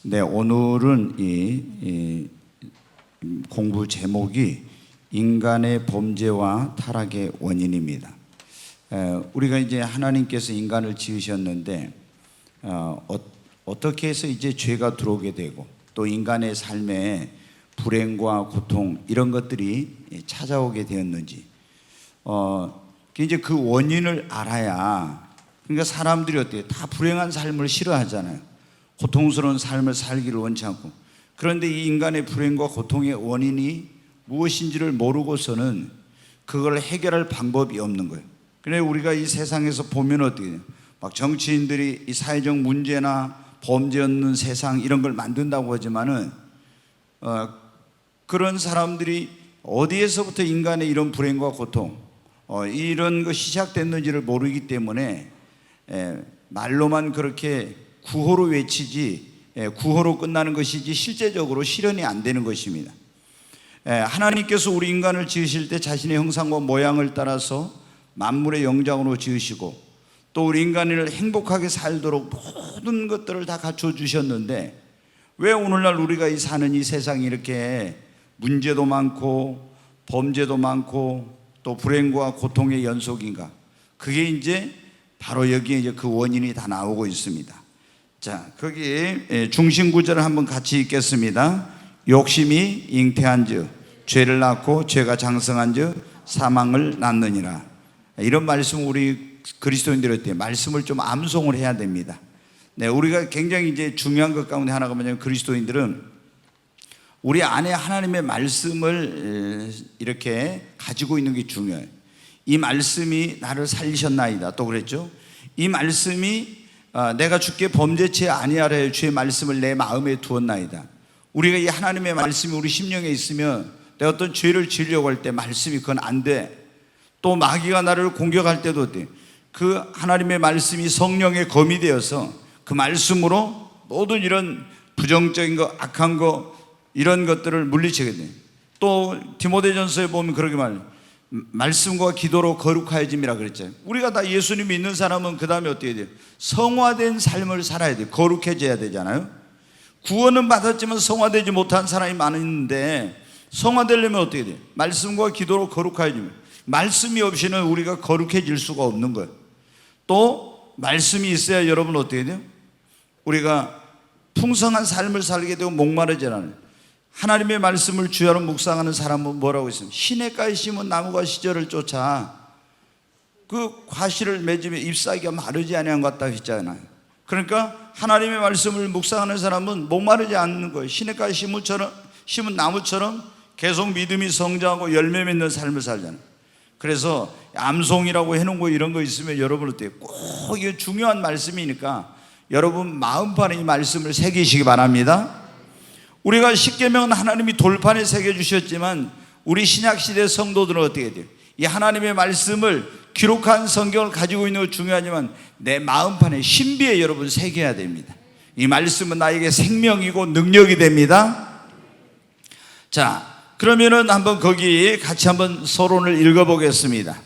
네, 오늘은 이 공부 제목이 인간의 범죄와 타락의 원인입니다. 우리가 이제 하나님께서 인간을 지으셨는데 어떻게 해서 이제 죄가 들어오게 되고 또 인간의 삶에 불행과 고통 이런 것들이 찾아오게 되었는지 이제 그 원인을 알아야, 그러니까 사람들이 어때요? 다 불행한 삶을 싫어하잖아요. 고통스러운 삶을 살기를 원치 않고. 그런데 이 인간의 불행과 고통의 원인이 무엇인지를 모르고서는 그걸 해결할 방법이 없는 거예요. 그런데 우리가 이 세상에서 보면 어떻게 돼요? 막 정치인들이 이 사회적 문제나 범죄 없는 세상 이런 걸 만든다고 하지만은 그런 사람들이 어디에서부터 인간의 이런 불행과 고통 이런 것이 시작됐는지를 모르기 때문에 말로만 그렇게 구호로 외치지 구호로 끝나는 것이지 실제적으로 실현이 안 되는 것입니다. 하나님께서 우리 인간을 지으실 때 자신의 형상과 모양을 따라서 만물의 영장으로 지으시고 또 우리 인간을 행복하게 살도록 모든 것들을 다 갖춰 주셨는데 왜 오늘날 우리가 사는 이 세상이 이렇게 문제도 많고 범죄도 많고 또 불행과 고통의 연속인가? 그게 이제 바로 여기에 이제 그 원인이 다 나오고 있습니다. 자, 거기 중심 구절을 한번 같이 읽겠습니다. 욕심이 잉태한즉 죄를 낳고 죄가 장성한즉 사망을 낳느니라. 이런 말씀 우리 그리스도인들일 때 말씀을 좀 암송을 해야 됩니다. 네, 우리가 굉장히 이제 중요한 것 가운데 하나가 뭐냐면 그리스도인들은 우리 안에 하나님의 말씀을 이렇게 가지고 있는 게 중요해요. 이 말씀이 나를 살리셨나이다. 또 그랬죠. 이 말씀이 내가 주께 범죄치 아니하라 주의 말씀을 내 마음에 두었나이다. 우리가 이 하나님의 말씀이 우리 심령에 있으면 내가 어떤 죄를 지으려고 할 때 말씀이 그건 안 돼. 또 마귀가 나를 공격할 때도 어때? 그 하나님의 말씀이 성령의 검이 되어서 그 말씀으로 모든 이런 부정적인 거, 악한 거 이런 것들을 물리치게 돼. 또 디모데전서에 보면 그렇게 말씀과 기도로 거룩하여짐이라 그랬잖아요. 우리가 다 예수님 믿는 사람은 그 다음에 어떻게 돼요? 성화된 삶을 살아야 돼요. 거룩해져야 되잖아요. 구원은 받았지만 성화되지 못한 사람이 많은데 성화되려면 어떻게 돼요? 말씀과 기도로 거룩하여짐. 말씀이 없이는 우리가 거룩해질 수가 없는 거예요. 또 말씀이 있어야 여러분 어떻게 돼요? 우리가 풍성한 삶을 살게 되고 목마르지 않아요. 하나님의 말씀을 주야로 묵상하는 사람은 뭐라고 있습니까? 시냇가에 심은 나무가 시절을 쫓아 그 과실을 맺으며 잎사귀가 마르지 아니한 것 같다 했잖아요. 그러니까 하나님의 말씀을 묵상하는 사람은 목마르지 않는 거예요. 시냇가에 심은 나무처럼 계속 믿음이 성장하고 열매 맺는 삶을 살잖아요. 그래서 암송이라고 해놓은 거 이런 거 있으면 여러분 어때요? 꼭 이게 중요한 말씀이니까 여러분 마음판에 이 말씀을 새기시기 바랍니다. 우리가 십계명은 하나님이 돌판에 새겨주셨지만 우리 신약시대 성도들은 어떻게 돼요? 이 하나님의 말씀을 기록한 성경을 가지고 있는 거 중요하지만 내 마음판에 신비에 여러분 새겨야 됩니다. 이 말씀은 나에게 생명이고 능력이 됩니다. 자, 그러면은 한번 거기 같이 한번 서론을 읽어보겠습니다.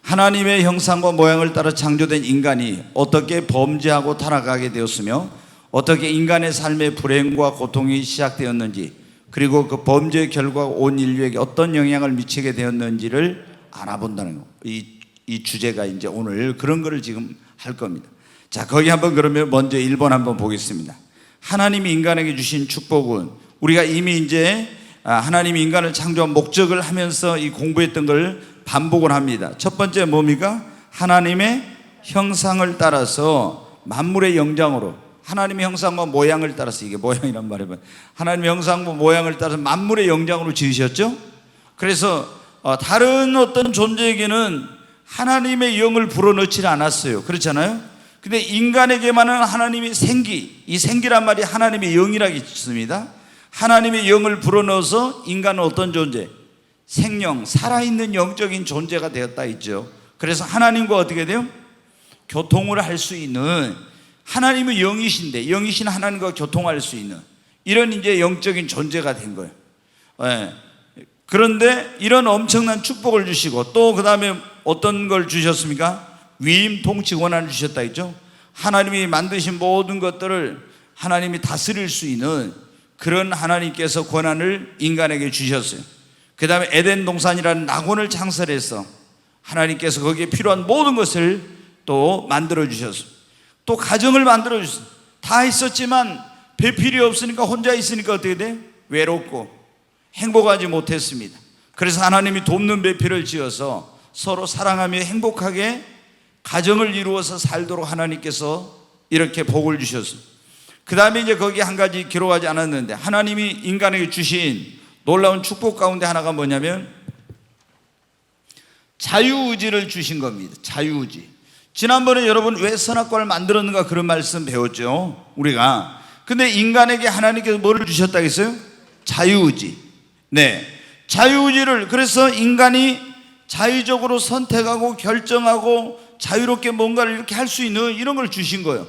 하나님의 형상과 모양을 따라 창조된 인간이 어떻게 범죄하고 타락하게 되었으며 어떻게 인간의 삶의 불행과 고통이 시작되었는지 그리고 그 범죄의 결과가 온 인류에게 어떤 영향을 미치게 되었는지를 알아본다는 거. 이 주제가 이제 오늘 그런 거를 지금 할 겁니다. 자, 거기 한번 그러면 먼저 1번 한번 보겠습니다. 하나님이 인간에게 주신 축복은 우리가 이미 이제 하나님이 인간을 창조한 목적을 하면서 이 공부했던 걸 반복을 합니다. 첫 번째 뭡니까? 하나님의 형상을 따라서 만물의 영장으로 하나님의 형상과 모양을 따라서 이게 모양이란 말이에요. 하나님의 형상과 모양을 따라서 만물의 영장으로 지으셨죠. 그래서 다른 어떤 존재에게는 하나님의 영을 불어넣지 않았어요. 그렇잖아요. 근데 인간에게만은 하나님의 생기, 이 생기란 말이 하나님의 영이라고 있습니다. 하나님의 영을 불어넣어서 인간은 어떤 존재? 생명, 살아있는 영적인 존재가 되었다 있죠. 그래서 하나님과 어떻게 돼요? 교통을 할 수 있는, 하나님은 영이신데 영이신 하나님과 교통할 수 있는 이런 이제 영적인 존재가 된 거예요. 그런데 이런 엄청난 축복을 주시고 또 그 다음에 어떤 걸 주셨습니까? 위임 통치 권한을 주셨다 했죠. 하나님이 만드신 모든 것들을 하나님이 다스릴 수 있는 그런 하나님께서 권한을 인간에게 주셨어요. 그 다음에 에덴 동산이라는 낙원을 창설해서 하나님께서 거기에 필요한 모든 것을 또 만들어 주셨어요. 또 가정을 만들어 주셨어요. 다 있었지만 배필이 없으니까 혼자 있으니까 어떻게 돼? 외롭고 행복하지 못했습니다. 그래서 하나님이 돕는 배필을 지어서 서로 사랑하며 행복하게 가정을 이루어서 살도록 하나님께서 이렇게 복을 주셨어요. 그 다음에 이제 거기 한 가지 기록하지 않았는데 하나님이 인간에게 주신 놀라운 축복 가운데 하나가 뭐냐면 자유의지를 주신 겁니다. 자유의지. 지난번에 여러분 왜 선악과를 만들었는가 그런 말씀 배웠죠, 우리가. 근데 인간에게 하나님께서 뭐를 주셨다 했어요? 자유의지. 네, 자유의지를. 그래서 인간이 자유적으로 선택하고 결정하고 자유롭게 뭔가를 이렇게 할 수 있는 이런 걸 주신 거예요.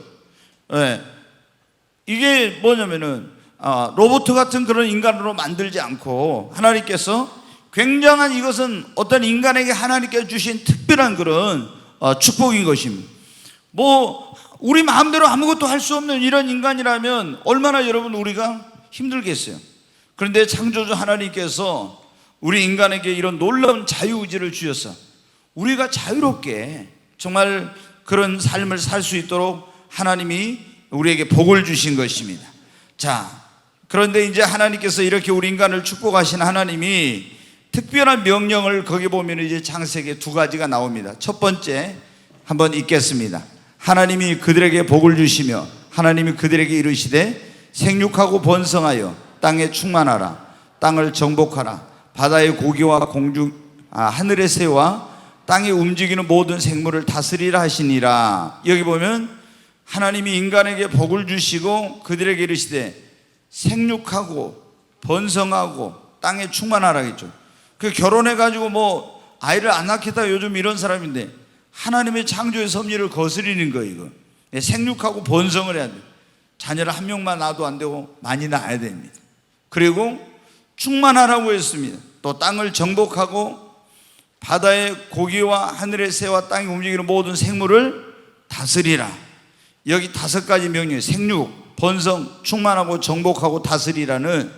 네. 이게 뭐냐면은 로봇 같은 그런 인간으로 만들지 않고 하나님께서 굉장한, 이것은 어떤 인간에게 하나님께서 주신 특별한 그런 축복인 것입니다. 뭐 우리 마음대로 아무것도 할 수 없는 이런 인간이라면 얼마나 여러분 우리가 힘들겠어요. 그런데 창조주 하나님께서 우리 인간에게 이런 놀라운 자유의지를 주셔서 우리가 자유롭게 정말 그런 삶을 살 수 있도록 하나님이 우리에게 복을 주신 것입니다. 자, 그런데 이제 하나님께서 이렇게 우리 인간을 축복하신 하나님이 특별한 명령을, 거기 보면 이제 창세기 두 가지가 나옵니다. 첫 번째 한번 읽겠습니다. 하나님이 그들에게 복을 주시며 하나님이 그들에게 이르시되 생육하고 번성하여 땅에 충만하라. 땅을 정복하라. 바다의 고기와 하늘의 새와 땅에 움직이는 모든 생물을 다스리라 하시니라. 여기 보면 하나님이 인간에게 복을 주시고 그들에게 이르시되 생육하고 번성하고 땅에 충만하라겠죠. 그 결혼해가지고 뭐 아이를 안 낳겠다 요즘 이런 사람인데 하나님의 창조의 섭리를 거스리는 거예요. 이거 생육하고 번성을 해야 돼요. 자녀를 한 명만 낳아도 안 되고 많이 낳아야 됩니다. 그리고 충만하라고 했습니다. 또 땅을 정복하고 바다의 고기와 하늘의 새와 땅에 움직이는 모든 생물을 다스리라. 여기 다섯 가지 명령, 생육, 번성, 충만하고 정복하고 다스리라는,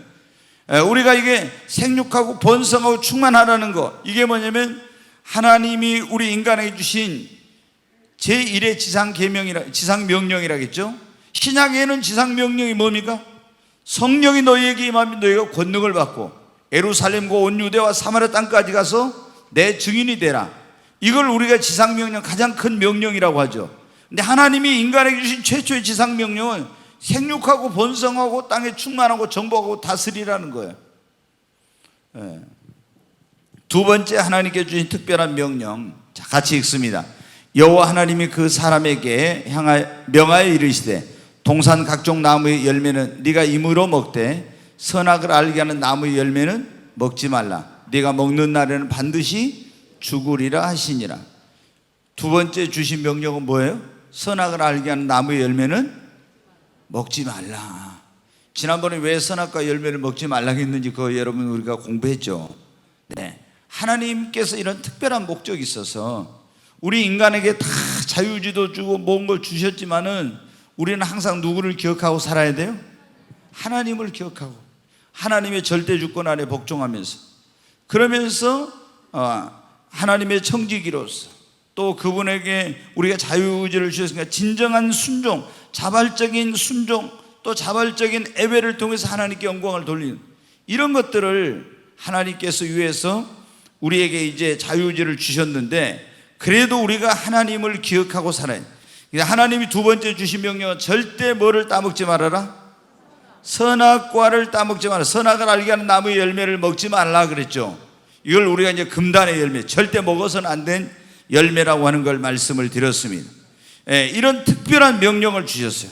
우리가 이게 생육하고 번성하고 충만하라는 거, 이게 뭐냐면 하나님이 우리 인간에게 주신 제1의 지상명령이라겠죠. 신약에는 지상명령이 뭡니까? 성령이 너희에게 임하면 너희가 권능을 받고 예루살렘과 온 유대와 사마리아 땅까지 가서 내 증인이 되라. 이걸 우리가 지상명령, 가장 큰 명령이라고 하죠. 근데 하나님이 인간에게 주신 최초의 지상명령은 생육하고 번성하고 땅에 충만하고 정복하고 다스리라는 거예요. 두 번째 하나님께 주신 특별한 명령, 자, 같이 읽습니다. 여호와 하나님이 그 사람에게 명하여 이르시되 동산 각종 나무의 열매는 네가 임으로 먹되 선악을 알게 하는 나무의 열매는 먹지 말라. 네가 먹는 날에는 반드시 죽으리라 하시니라. 두 번째 주신 명령은 뭐예요? 선악을 알게 하는 나무의 열매는 먹지 말라. 지난번에 왜 선악과 열매를 먹지 말라고 했는지 그거 여러분 우리가 공부했죠. 네, 하나님께서 이런 특별한 목적이 있어서 우리 인간에게 다 자유지도 주고 모든 걸 주셨지만은 우리는 항상 누구를 기억하고 살아야 돼요? 하나님을 기억하고 하나님의 절대 주권 안에 복종하면서, 그러면서 하나님의 청지기로서 또 그분에게 우리가 자유의지를 주셨으니까 진정한 순종, 자발적인 순종, 또 자발적인 예배를 통해서 하나님께 영광을 돌리는 이런 것들을 하나님께서 위해서 우리에게 이제 자유의지를 주셨는데, 그래도 우리가 하나님을 기억하고 살아야 돼요. 하나님이 두 번째 주신 명령은 절대 뭐를 따먹지 말아라? 선악과를 따먹지 말아라. 선악을 알게 하는 나무의 열매를 먹지 말라 그랬죠. 이걸 우리가 이제 금단의 열매, 절대 먹어서는 안 된 열매라고 하는 걸 말씀을 드렸습니다. 이런 특별한 명령을 주셨어요.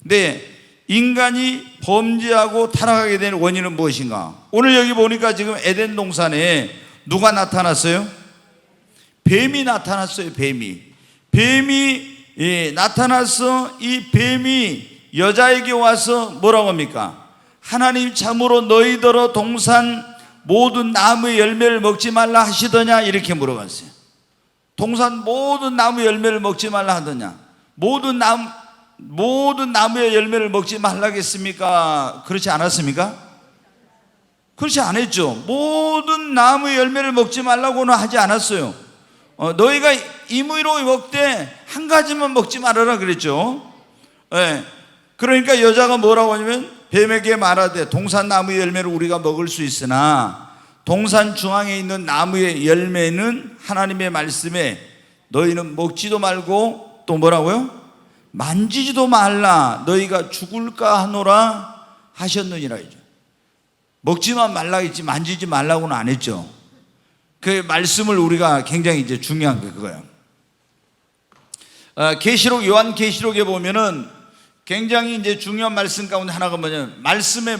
근데 인간이 범죄하고 타락하게 된 원인은 무엇인가? 오늘 여기 보니까 지금 에덴 동산에 누가 나타났어요? 뱀이 나타났어요. 뱀이 나타나서 이 뱀이 여자에게 와서 뭐라고 합니까? 하나님 참으로 너희더러 동산 모든 나무의 열매를 먹지 말라 하시더냐, 이렇게 물어봤어요. 동산 모든 나무 열매를 먹지 말라 하더냐. 모든 나무, 모든 나무의 열매를 먹지 말라겠습니까? 그렇지 않았습니까? 그렇지 않았죠. 모든 나무의 열매를 먹지 말라고는 하지 않았어요. 너희가 임의로 먹되 한 가지만 먹지 말아라 그랬죠. 그러니까 여자가 뭐라고 하냐면 뱀에게 말하되 동산 나무의 열매를 우리가 먹을 수 있으나 동산 중앙에 있는 나무의 열매는 하나님의 말씀에 너희는 먹지도 말고 또 뭐라고요? 만지지도 말라 너희가 죽을까 하노라 하셨느니라. 먹지만 말라 했지 만지지 말라고는 안 했죠. 그 말씀을 우리가 굉장히 이제 중요한 게 그거예요. 계시록 요한계시록에 보면은 굉장히 이제 중요한 말씀 가운데 하나가 뭐냐면 말씀에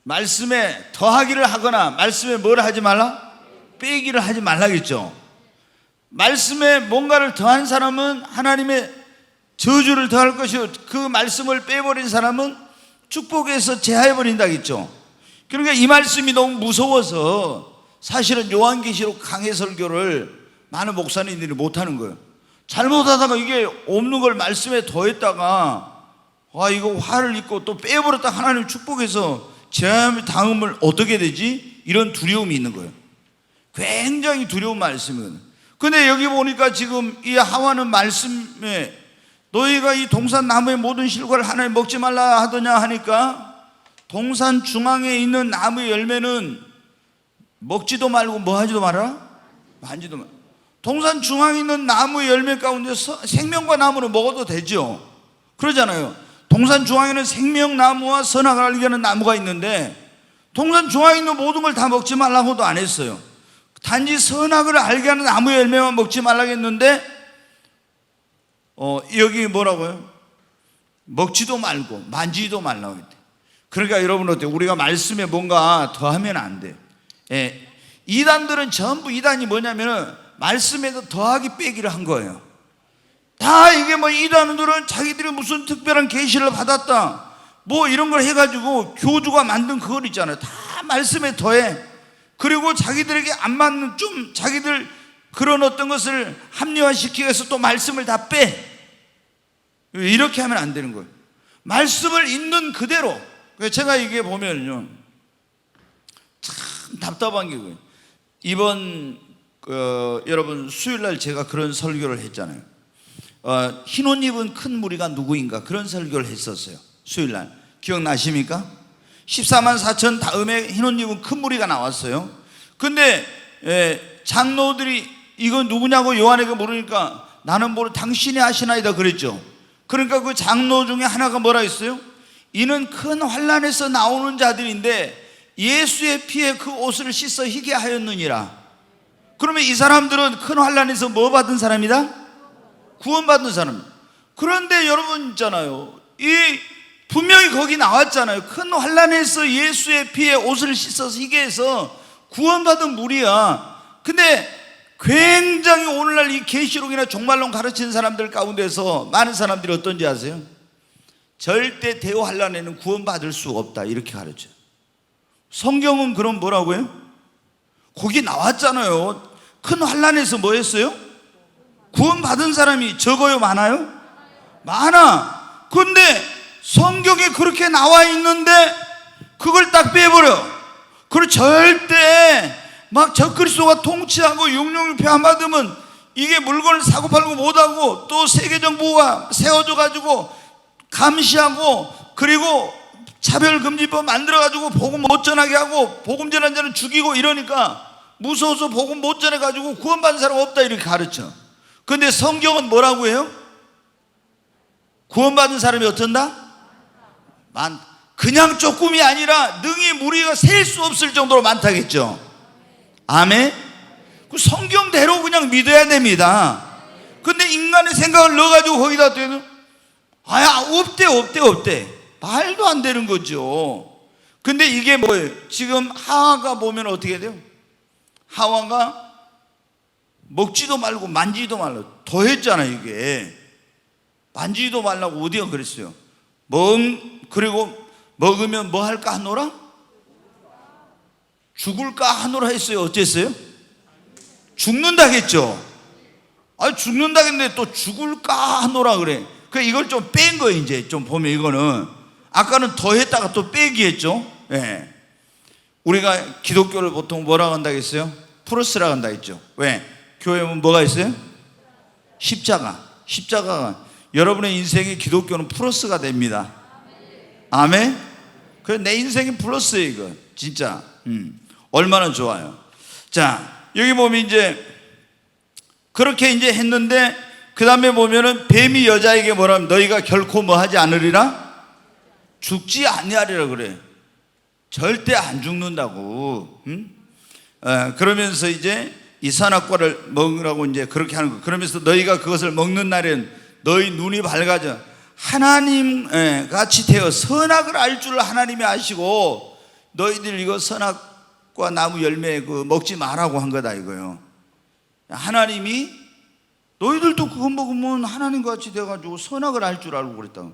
말씀에 더하기를 하거나 말씀에 뭘 하지 말라? 빼기를 하지 말라겠죠. 말씀에 뭔가를 더한 사람은 하나님의 저주를 더할 것이요 그 말씀을 빼버린 사람은 축복에서 제하해버린다겠죠. 그러니까 이 말씀이 너무 무서워서 사실은 요한계시록 강해 설교를 많은 목사님들이 못하는 거예요. 잘못하다가 이게 없는 걸 말씀에 더했다가 이거 화를 입고 또 빼버렸다 하나님 축복해서 제하함을 어떻게 되지? 이런 두려움이 있는 거예요. 굉장히 두려운 말씀이거든요. 근데 여기 보니까 지금 이 하와는 말씀에 너희가 이 동산 나무의 모든 실과를 하나님 먹지 말라 하더냐 하니까 동산 중앙에 있는 나무의 열매는 먹지도 말고 뭐 하지도 말아라? 만지도 말아. 동산 중앙에 있는 나무의 열매 가운데서 생명과 나무를 먹어도 되죠. 그러잖아요. 동산 중앙에는 생명나무와 선악을 알게 하는 나무가 있는데 동산 중앙에 있는 모든 걸 다 먹지 말라고도 안 했어요. 단지 선악을 알게 하는 나무의 열매만 먹지 말라고 했는데 여기 뭐라고요? 먹지도 말고 만지지도 말라고 했대. 그러니까 여러분 어때요? 우리가 말씀에 뭔가 더하면 안 돼. 이단들은 전부 이단이 뭐냐면은 말씀에도 더하기 빼기를 한 거예요. 다 이게 뭐 이단들은 자기들이 무슨 특별한 계시를 받았다 뭐 이런 걸 해가지고 교주가 만든 그걸 있잖아요. 다 말씀에 더해. 그리고 자기들에게 안 맞는 좀 자기들 그런 어떤 것을 합리화시키기 위해서 또 말씀을 다 빼. 이렇게 하면 안 되는 거예요. 말씀을 있는 그대로. 제가 이게 보면요 참 답답한 게 그거예요. 이번 여러분 수요일날 제가 그런 설교를 했잖아요. 흰 옷 입은 큰 무리가 누구인가 그런 설교를 했었어요. 수요일날 기억나십니까? 14만 4천 다음에 흰 옷 입은 큰 무리가 나왔어요. 근데 장로들이 이거 누구냐고 요한에게 물으니까 나는 모르 당신이 아시나이다 그랬죠. 그러니까 그 장로 중에 하나가 뭐라 했어요? 이는 큰 환난에서 나오는 자들인데 예수의 피에 그 옷을 씻어 희게 하였느니라. 그러면 이 사람들은 큰 환난에서 뭐 받은 사람이다? 구원받은 사람. 그런데 여러분 있잖아요, 분명히 거기 나왔잖아요. 큰 환난에서 예수의 피에 옷을 씻어서 희게 해서 구원받은 무리야. 근데 굉장히 오늘날 이 계시록이나 종말론 가르치는 사람들 가운데서 많은 사람들이 어떤지 아세요? 절대 대환란에는 구원받을 수 없다 이렇게 가르쳐요. 성경은 그럼 뭐라고요? 거기 나왔잖아요. 큰 환란에서 뭐 했어요? 구원받은 사람이 적어요 많아요? 많아. 근데 성경에 그렇게 나와 있는데 그걸 딱 빼버려. 그리고 절대 막 적그리스도가 통치하고 육룡일패 안 받으면 이게 물건을 사고 팔고 못하고 또 세계정부가 세워져 가지고 감시하고 그리고 차별금지법 만들어가지고 복음 못 전하게 하고 복음 전한 자는 죽이고 이러니까 무서워서 복음 못 전해가지고 구원받은 사람 없다 이렇게 가르쳐. 근데 성경은 뭐라고 해요? 구원받은 사람이 어쩐다? 그냥 조금이 아니라 능히 무리가 셀 수 없을 정도로 많다겠죠. 아멘. 그 성경대로 그냥 믿어야 됩니다. 근데 인간의 생각을 넣어가지고 거기다 대는 없대 말도 안 되는 거죠. 근데 이게 뭐예요? 지금 하와가 보면 어떻게 돼요? 하와가 먹지도 말고 만지지도 말라고 더 했잖아요. 이게 만지지도 말라고 어디가 그랬어요? 그리고 먹으면 뭐 할까 하노라? 죽을까 하노라 했어요. 어땠어요? 죽는다겠죠. 아, 죽는다겠는데 또 죽을까 하노라 그래. 그 이걸 좀 뺀 거예요. 이제 좀 보면 이거는 아까는 더 했다가 또 빼기 했죠. 예. 우리가 기독교를 보통 뭐라고 한다 했어요? 프로스라고 한다 했죠. 왜? 교회 보면 뭐가 있어요? 십자가가 여러분의 인생의 기독교는 플러스가 됩니다. 아멘. 그래, 내 인생이 플러스예요. 이거 진짜 얼마나 좋아요. 자, 여기 보면 이제 그렇게 이제 했는데 그 다음에 보면은 뱀이 여자에게 뭐라면 너희가 결코 뭐 하지 않으리라? 죽지 아니하리라 그래. 절대 안 죽는다고. 그러면서 이제 이 선악과를 먹으라고 이제 그렇게 하는 거. 그러면서 너희가 그것을 먹는 날엔 너희 눈이 밝아져 하나님 같이 되어 선악을 알 줄 하나님이 아시고 너희들 이거 선악과 나무 열매 그 먹지 말라고 한 거다 이거요. 하나님이 너희들도 그거 먹으면 하나님과 같이 돼가지고 선악을 알 줄 알고 그랬다.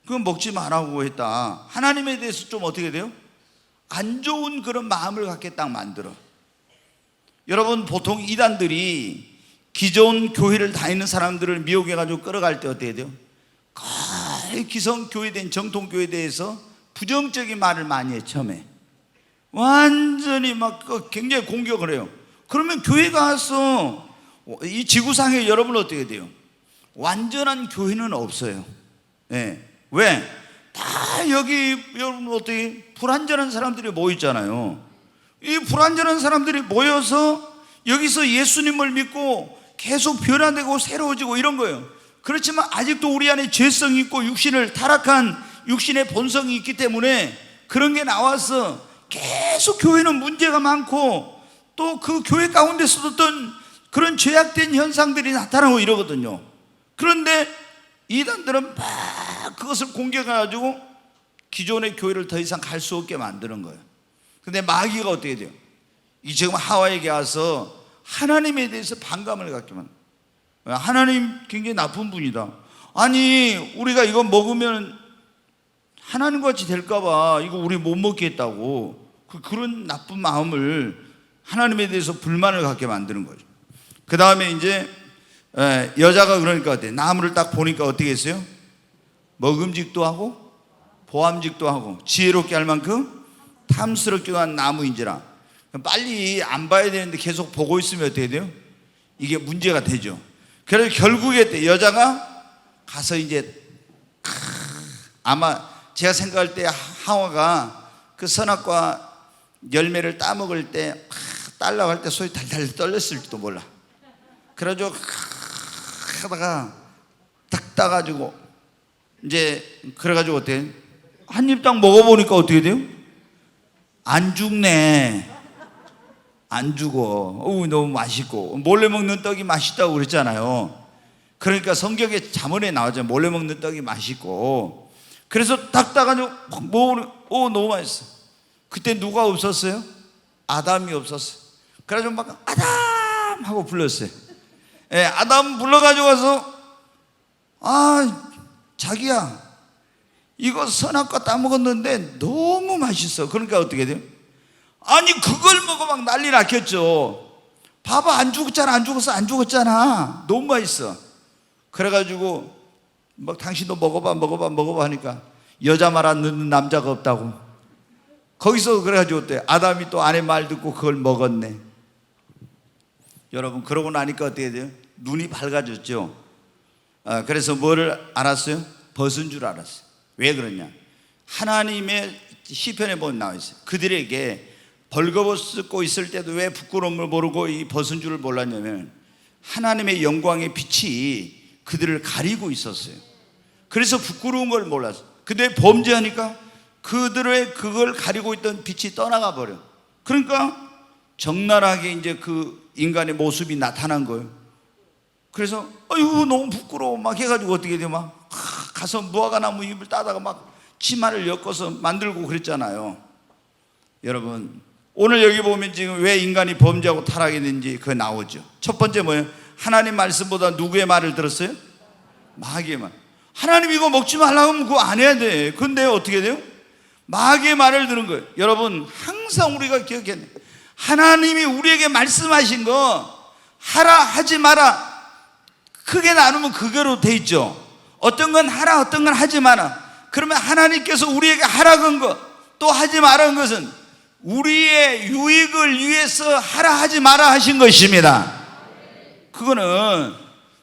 그건 먹지 말라고 했다. 하나님에 대해서 좀 어떻게 돼요? 안 좋은 그런 마음을 갖게 딱 만들어. 여러분, 보통 이단들이 기존 교회를 다니는 사람들을 미혹해가지고 끌어갈 때 어떻게 돼요? 거의 기성교회에 대한 정통교회에 대해서 부정적인 말을 많이 해. 처음에 완전히 막 굉장히 공격을 해요. 그러면 교회 가서 이 지구상에 여러분 어떻게 돼요? 완전한 교회는 없어요. 네. 왜? 다 여기 여러분 어떻게 불완전한 사람들이 모였잖아요. 이 불완전한 사람들이 모여서 여기서 예수님을 믿고 계속 변화되고 새로워지고 이런 거예요. 그렇지만 아직도 우리 안에 죄성이 있고 육신을 타락한 육신의 본성이 있기 때문에 그런 게 나와서 계속 교회는 문제가 많고 또 그 교회 가운데서도 어떤 그런 죄악된 현상들이 나타나고 이러거든요. 그런데 이단들은 막 그것을 공격해가지고 기존의 교회를 더 이상 갈 수 없게 만드는 거예요. 근데 마귀가 어떻게 돼요? 이 지금 하와에게 와서 하나님에 대해서 반감을 갖게 만들어요. 하나님 굉장히 나쁜 분이다. 아니 우리가 이거 먹으면 하나님과 같이 될까봐 이거 우리 못 먹겠다고 그런 나쁜 마음을 하나님에 대해서 불만을 갖게 만드는 거죠. 그 다음에 이제 여자가 그러니까 어때? 나무를 딱 보니까 어떻게 했어요? 먹음직도 하고 보암직도 하고 지혜롭게 할 만큼 탐스럽기도 한 나무인지라. 빨리 안 봐야 되는데 계속 보고 있으면 어떻게 돼요? 이게 문제가 되죠. 그래서 결국에 여자가 가서 이제 아마 제가 생각할 때 하와가 그 선악과 열매를 따먹을 때 딸라고 할 때 소리 달달 떨렸을지도 몰라. 그래가지고 하다가 딱 따가지고 이제 그래가지고 어때? 한 입 딱 먹어보니까 어떻게 돼요? 안 죽네. 안 죽어. 너무 맛있고 몰래 먹는 떡이 맛있다고 그랬잖아요. 그러니까 성경에 잠언에 나오잖아요. 몰래 먹는 떡이 맛있고. 그래서 딱 따가지고 너무 맛있어. 그때 누가 없었어요? 아담이 없었어요. 그래가지고 막 아담 하고 불렀어요. 아담 불러가지고 와서 자기야 이거 선악과 따먹었는데 너무 맛있어. 그러니까 어떻게 돼요? 아니 그걸 먹어 막 난리 났겠죠. 봐봐 안 죽었잖아. 안 죽었잖아. 너무 맛있어. 그래가지고 막 당신도 먹어봐 하니까 여자 말 안 듣는 남자가 없다고. 거기서 그래가지고 어때? 아담이 또 아내 말 듣고 그걸 먹었네. 여러분 그러고 나니까 어떻게 돼요? 눈이 밝아졌죠. 그래서 뭐를 알았어요? 벗은 줄 알았어요. 왜 그러냐? 하나님의 시편에 보면 나와 있어요. 그들에게 벌거벗고 있을 때도 왜 부끄러움을 모르고 이 벗은 줄을 몰랐냐면 하나님의 영광의 빛이 그들을 가리고 있었어요. 그래서 부끄러운 걸 몰랐어요. 근데 범죄하니까 그걸 가리고 있던 빛이 떠나가 버려. 그러니까 적나라하게 이제 그 인간의 모습이 나타난 거예요. 그래서 너무 부끄러워 막 해가지고 어떻게 돼? 막 가서 무화과나무 잎을 따다가 막 치마를 엮어서 만들고 그랬잖아요. 여러분 오늘 여기 보면 지금 왜 인간이 범죄하고 타락했는지 그거 나오죠. 첫 번째 뭐예요? 하나님 말씀보다 누구의 말을 들었어요? 마귀의 말. 하나님 이거 먹지 말라고 하면 그거 안 해야 돼. 근데 어떻게 돼요? 마귀의 말을 들은 거예요. 여러분 항상 우리가 기억해야 돼요. 하나님이 우리에게 말씀하신 거 하라 하지 마라 크게 나누면 그거로 돼 있죠. 어떤 건 하라, 어떤 건 하지 마라. 그러면 하나님께서 우리에게 하라는 것, 또 하지 마라는 것은 우리의 유익을 위해서 하라 하지 마라 하신 것입니다. 그거는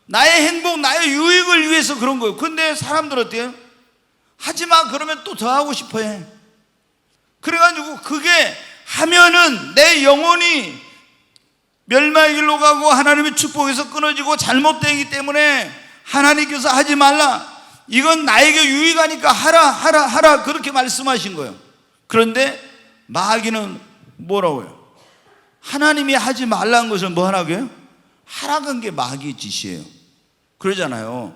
나의 행복, 나의 유익을 위해서 그런 거예요. 근데 사람들은 어때요? 하지 마 그러면 또 더 하고 싶어 해. 그래가지고 그게 하면은 내 영혼이 멸망의 길로 가고 하나님의 축복에서 끊어지고 잘못되기 때문에 하나님께서 하지 말라, 이건 나에게 유익하니까 하라 그렇게 말씀하신 거예요. 그런데 마귀는 뭐라고요? 하나님이 하지 말라는 것을 뭐 하라고요? 하라는 게 마귀의 짓이에요. 그러잖아요.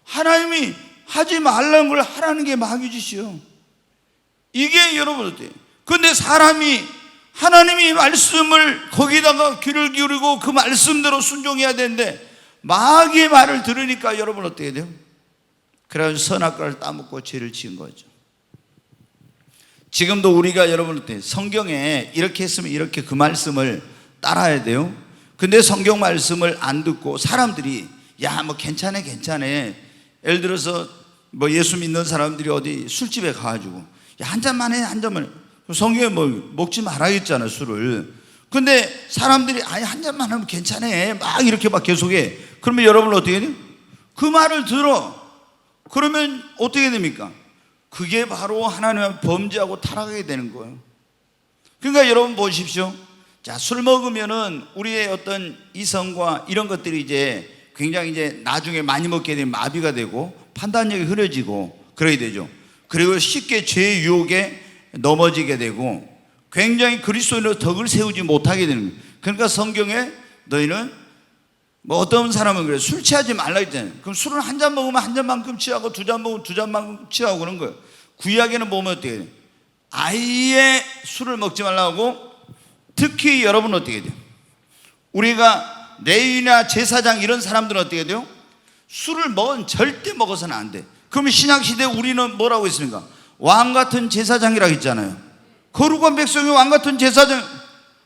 하나님이 하지 말라는 걸 하라는 게 마귀의 짓이에요. 이게 여러분 어때요? 근데 사람이 하나님이 말씀을 거기다가 귀를 기울이고 그 말씀대로 순종해야 되는데 마귀의 말을 들으니까 여러분 어떻게 돼요? 그래가지고 선악과를 따먹고 죄를 지은 거죠. 지금도 우리가 여러분 어때요? 성경에 이렇게 했으면 이렇게 그 말씀을 따라야 돼요. 근데 성경 말씀을 안 듣고 사람들이 야 뭐 괜찮아 예를 들어서 뭐 예수 믿는 사람들이 어디 술집에 가가지고 야 한 잔만 해, 한 잔만 해. 성경에 뭐 먹지 말아야겠잖아 술을. 근데 사람들이 아니 한 잔만 하면 괜찮아 막 이렇게 막 계속해. 그러면 여러분 어떻게 돼요? 그 말을 들어. 그러면 어떻게 됩니까? 그게 바로 하나님을 범죄하고 타락하게 되는 거예요. 그러니까 여러분 보십시오. 자, 술 먹으면은 우리의 어떤 이성과 이런 것들이 이제 굉장히 이제 나중에 많이 먹게 되면 마비가 되고 판단력이 흐려지고 그래야 되죠. 그리고 쉽게 죄의 유혹에 넘어지게 되고 굉장히 그리스도인으로 덕을 세우지 못하게 되는 거예요. 그러니까 성경에 너희는 뭐 어떤 사람은 그래 술 취하지 말라 했잖아요. 그럼 술은 한 잔 먹으면 한 잔만큼 취하고 두 잔 먹으면 두 잔만큼 취하고 그런 거예요. 구약에는 보면 어떻게 돼요? 아예 술을 먹지 말라고. 특히 여러분 어떻게 돼요? 우리가 레위나 제사장 이런 사람들은 어떻게 돼요? 술을 절대 먹어서는 안 돼. 그러면 신약시대에 우리는 뭐라고 했습니까? 왕같은 제사장이라고 했잖아요. 거룩한 백성이 왕같은 제사장,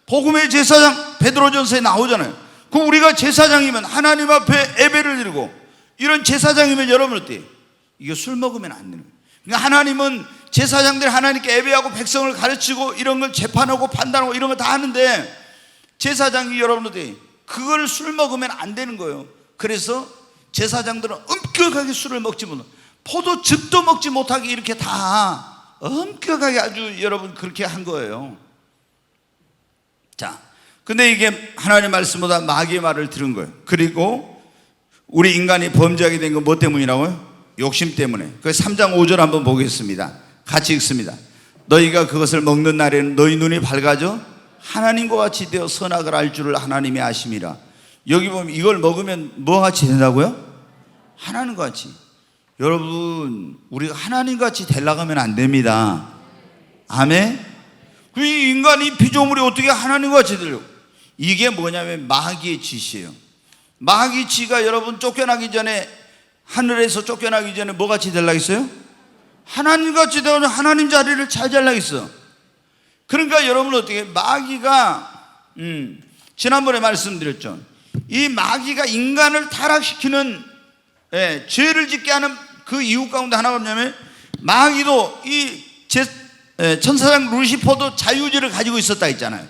복음의 제사장, 베드로전서에 나오잖아요. 그럼 우리가 제사장이면 하나님 앞에 예배를 드리고 이런 제사장이면 여러분 어때요? 이게 술 먹으면 안 되는 거예요. 그러니까 하나님은 제사장들이 하나님께 예배하고 백성을 가르치고 이런 걸 재판하고 판단하고 이런 거 다 하는데 제사장이 여러분들 그걸 술 먹으면 안 되는 거예요. 그래서 제사장들은 엄격하게 술을 먹지 못하고 포도즙도 먹지 못하게 이렇게 다 엄격하게 아주 여러분 그렇게 한 거예요. 자, 근데 이게 하나님의 말씀보다 마귀의 말을 들은 거예요. 그리고 우리 인간이 범죄하게 된 건 뭐 때문이라고요? 욕심 때문에. 그 3장 5절 한번 보겠습니다. 같이 읽습니다. 너희가 그것을 먹는 날에는 너희 눈이 밝아져 하나님과 같이 되어 선악을 알 줄을 하나님이 아심이라. 여기 보면 이걸 먹으면 뭐 같이 된다고요? 하나님과 같이. 여러분 우리가 하나님과 같이 되려고 하면 안 됩니다. 아멘. 그 인간이 피조물이 어떻게 하나님과 같이 되려고? 이게 뭐냐면 마귀의 짓이에요. 마귀 지가 여러분 쫓겨나기 전에 하늘에서 쫓겨나기 전에 뭐 같이 되려고 했어요? 하나님 같이 되어 하나님 자리를 차지하려고 했어. 그러니까 여러분 어떻게 마귀가 지난번에 말씀드렸죠. 이 마귀가 인간을 타락시키는 죄를 짓게 하는 그 이유 가운데 하나가 뭐냐면 마귀도 이 천사장 루시퍼도 자유의지를 가지고 있었다 했잖아요.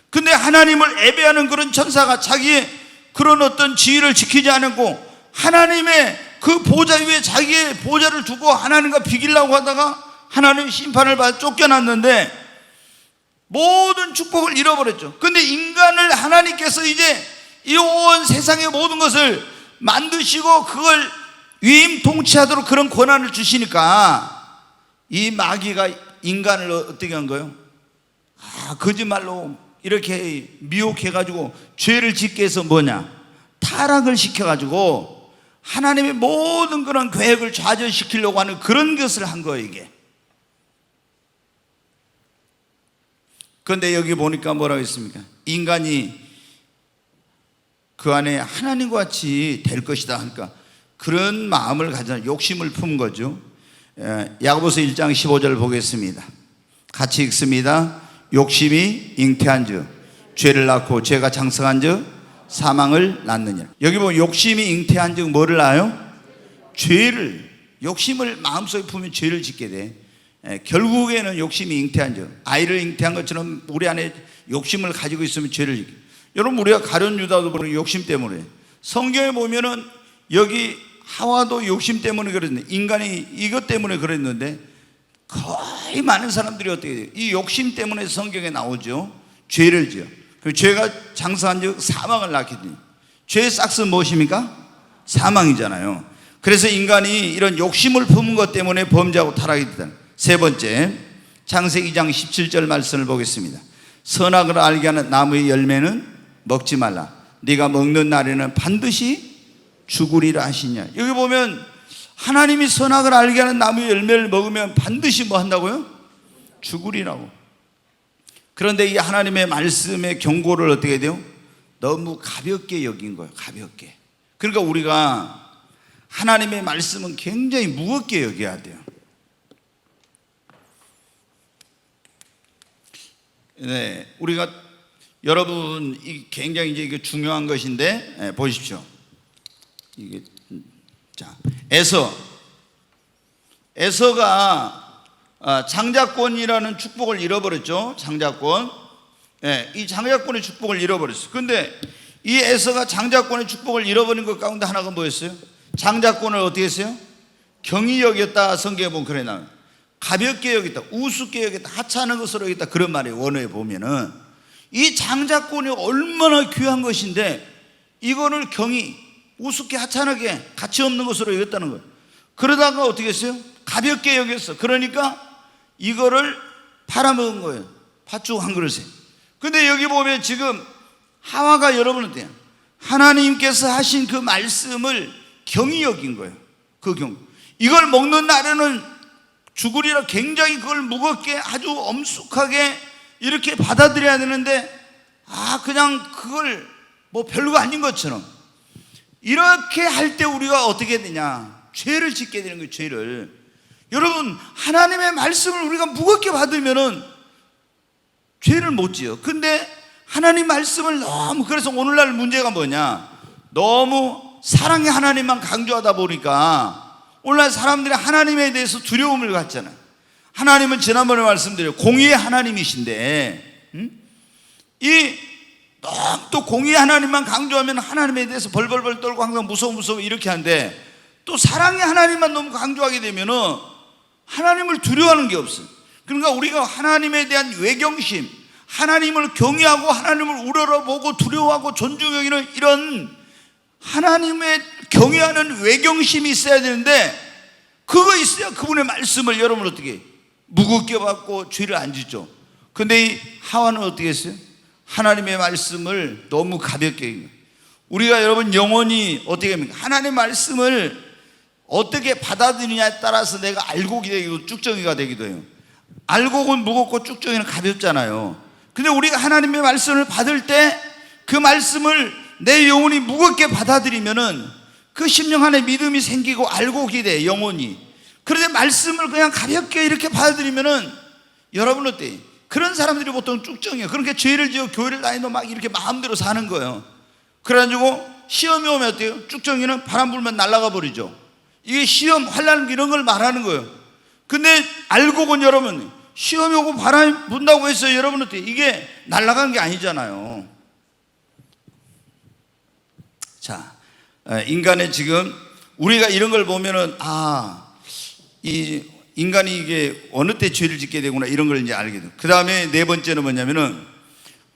근데 하나님을 예배하는 그런 천사가 자기의 그런 어떤 지위를 지키지 않고 하나님의 그 보좌 위에 자기의 보좌를 두고 하나님과 비기려고 하다가 하나님 심판을 받아 쫓겨났는데 모든 축복을 잃어버렸죠. 근데 인간을 하나님께서 이제 이 온 세상의 모든 것을 만드시고 그걸 위임 통치하도록 그런 권한을 주시니까 이 마귀가 인간을 어떻게 한 거예요? 거짓말로 이렇게 미혹해가지고 죄를 짓게 해서 뭐냐? 타락을 시켜가지고 하나님의 모든 그런 계획을 좌절시키려고 하는 그런 것을 한 거예요, 이게. 그런데 여기 보니까 뭐라고 했습니까? 인간이 그 안에 하나님과 같이 될 것이다 하니까 그런 마음을 가져 욕심을 품 거죠. 야고보서 1장 15절 보겠습니다. 같이 읽습니다. 욕심이 잉태한 즉 죄를 낳고 죄가 장성한 즉 사망을 낳느니라. 여기 보면 욕심이 잉태한 즉 뭐를 낳아요? 죄를. 욕심을 마음속에 품으면 죄를 짓게 돼. 결국에는 욕심이 잉태한 즉, 아이를 잉태한 것처럼 우리 안에 욕심을 가지고 있으면 죄를 짓게. 여러분, 우리가 가룟 유다도 보면 욕심 때문에, 성경에 보면은 여기 하와도 욕심 때문에 그랬는데, 인간이 이것 때문에 그랬는데, 거의 많은 사람들이 어떻게 돼요? 이 욕심 때문에 성경에 나오죠. 죄를 지어. 그 죄가 장사한 즉 사망을 낳게 됩니다. 죄의 싹은 무엇입니까? 사망이잖아요. 그래서 인간이 이런 욕심을 품은 것 때문에 범죄하고 타락이 됐다. 세 번째, 창세기 2장 17절 말씀을 보겠습니다. 선악을 알게 하는 나무의 열매는 먹지 말라. 네가 먹는 날에는 반드시 죽으리라 하시냐. 여기 보면 하나님이 선악을 알게 하는 나무의 열매를 먹으면 반드시 뭐 한다고요? 죽으리라고. 그런데 이 하나님의 말씀의 경고를 어떻게 돼요? 너무 가볍게 여긴 거예요. 가볍게. 그러니까 우리가 하나님의 말씀은 굉장히 무겁게 여겨야 돼요. 네, 우리가 여러분 이 굉장히 이제 이게 중요한 것인데, 보십시오. 이게 자, 에서가 장자권이라는 축복을 잃어버렸죠. 장자권. 이 장자권의 축복을 잃어버렸어요. 그런데 이 에서가 장자권의 축복을 잃어버린 것 가운데 하나가 뭐였어요? 장자권을 어떻게 했어요? 경히 여겼다. 성경에 보면 그래 나와요. 가볍게 여겼다, 우습게 여겼다, 하찮은 것으로 여겼다, 그런 말이에요. 원어에 보면은 이 장자권이 얼마나 귀한 것인데 이거를 경히 우습게 하찮게 가치 없는 것으로 여겼다는 거예요. 그러다가 어떻게 했어요? 가볍게 여겼어. 그러니까 이거를 팔아먹은 거예요. 팥죽 한 그릇에. 근데 여기 보면 지금 하와가 여러분한테 하나님께서 하신 그 말씀을 경히 여긴 거예요. 그 경. 이걸 먹는 날에는 죽으리라. 굉장히 그걸 무겁게 아주 엄숙하게 이렇게 받아들여야 되는데, 그냥 그걸 뭐 별거 아닌 것처럼 이렇게 할 때 우리가 어떻게 되냐? 죄를 짓게 되는 거예요. 죄를. 여러분, 하나님의 말씀을 우리가 무겁게 받으면은 죄를 못 지어. 근데 하나님 말씀을 너무, 그래서 오늘날 문제가 뭐냐? 너무 사랑의 하나님만 강조하다 보니까 오늘날 사람들이 하나님에 대해서 두려움을 갖잖아요. 하나님은 지난번에 말씀드렸죠. 공의의 하나님이신데, 너무 또 공의의 하나님만 강조하면 하나님에 대해서 벌벌벌 떨고 항상 무서워 이렇게 하는데, 또 사랑의 하나님만 너무 강조하게 되면은 하나님을 두려워하는 게 없어요. 그러니까 우리가 하나님에 대한 외경심, 하나님을 경외하고 하나님을 우러러보고 두려워하고 존중하기는 이런 하나님의 경외하는 외경심이 있어야 되는데, 그거 있어야 그분의 말씀을 여러분 어떻게 무겁게 받고 죄를 안 짓죠. 근데 이 하와는 어떻게 했어요? 하나님의 말씀을 너무 가볍게 해요. 우리가 여러분 영혼이 어떻게 합니까? 하나님의 말씀을 어떻게 받아들이냐에 따라서 내가 알곡이 되기도 쭉정이가 되기도 해요. 알곡은 무겁고 쭉정이는 가볍잖아요. 근데 우리가 하나님의 말씀을 받을 때 그 말씀을 내 영혼이 무겁게 받아들이면은 그 심령 안에 믿음이 생기고 알곡이 돼, 영혼이. 그런데 말씀을 그냥 가볍게 이렇게 받아들이면은 여러분 어때요? 그런 사람들이 보통 쭉정이에요. 그러니까 죄를 지어 교회를 다니도 막 이렇게 마음대로 사는 거예요. 그래가지고 시험이 오면 어때요? 쭉정이는 바람 불면 날아가 버리죠. 이게 시험, 환난 이런 걸 말하는 거예요. 근데 알곡은 여러분, 시험이 오고 바람이 분다고 해서 여러분 어때요? 이게 날아간 게 아니잖아요. 자, 인간의 지금 우리가 이런 걸 보면은 이 인간이 이게 어느 때 죄를 짓게 되구나 이런 걸 이제 알게 돼요. 그 다음에 네 번째는 뭐냐면은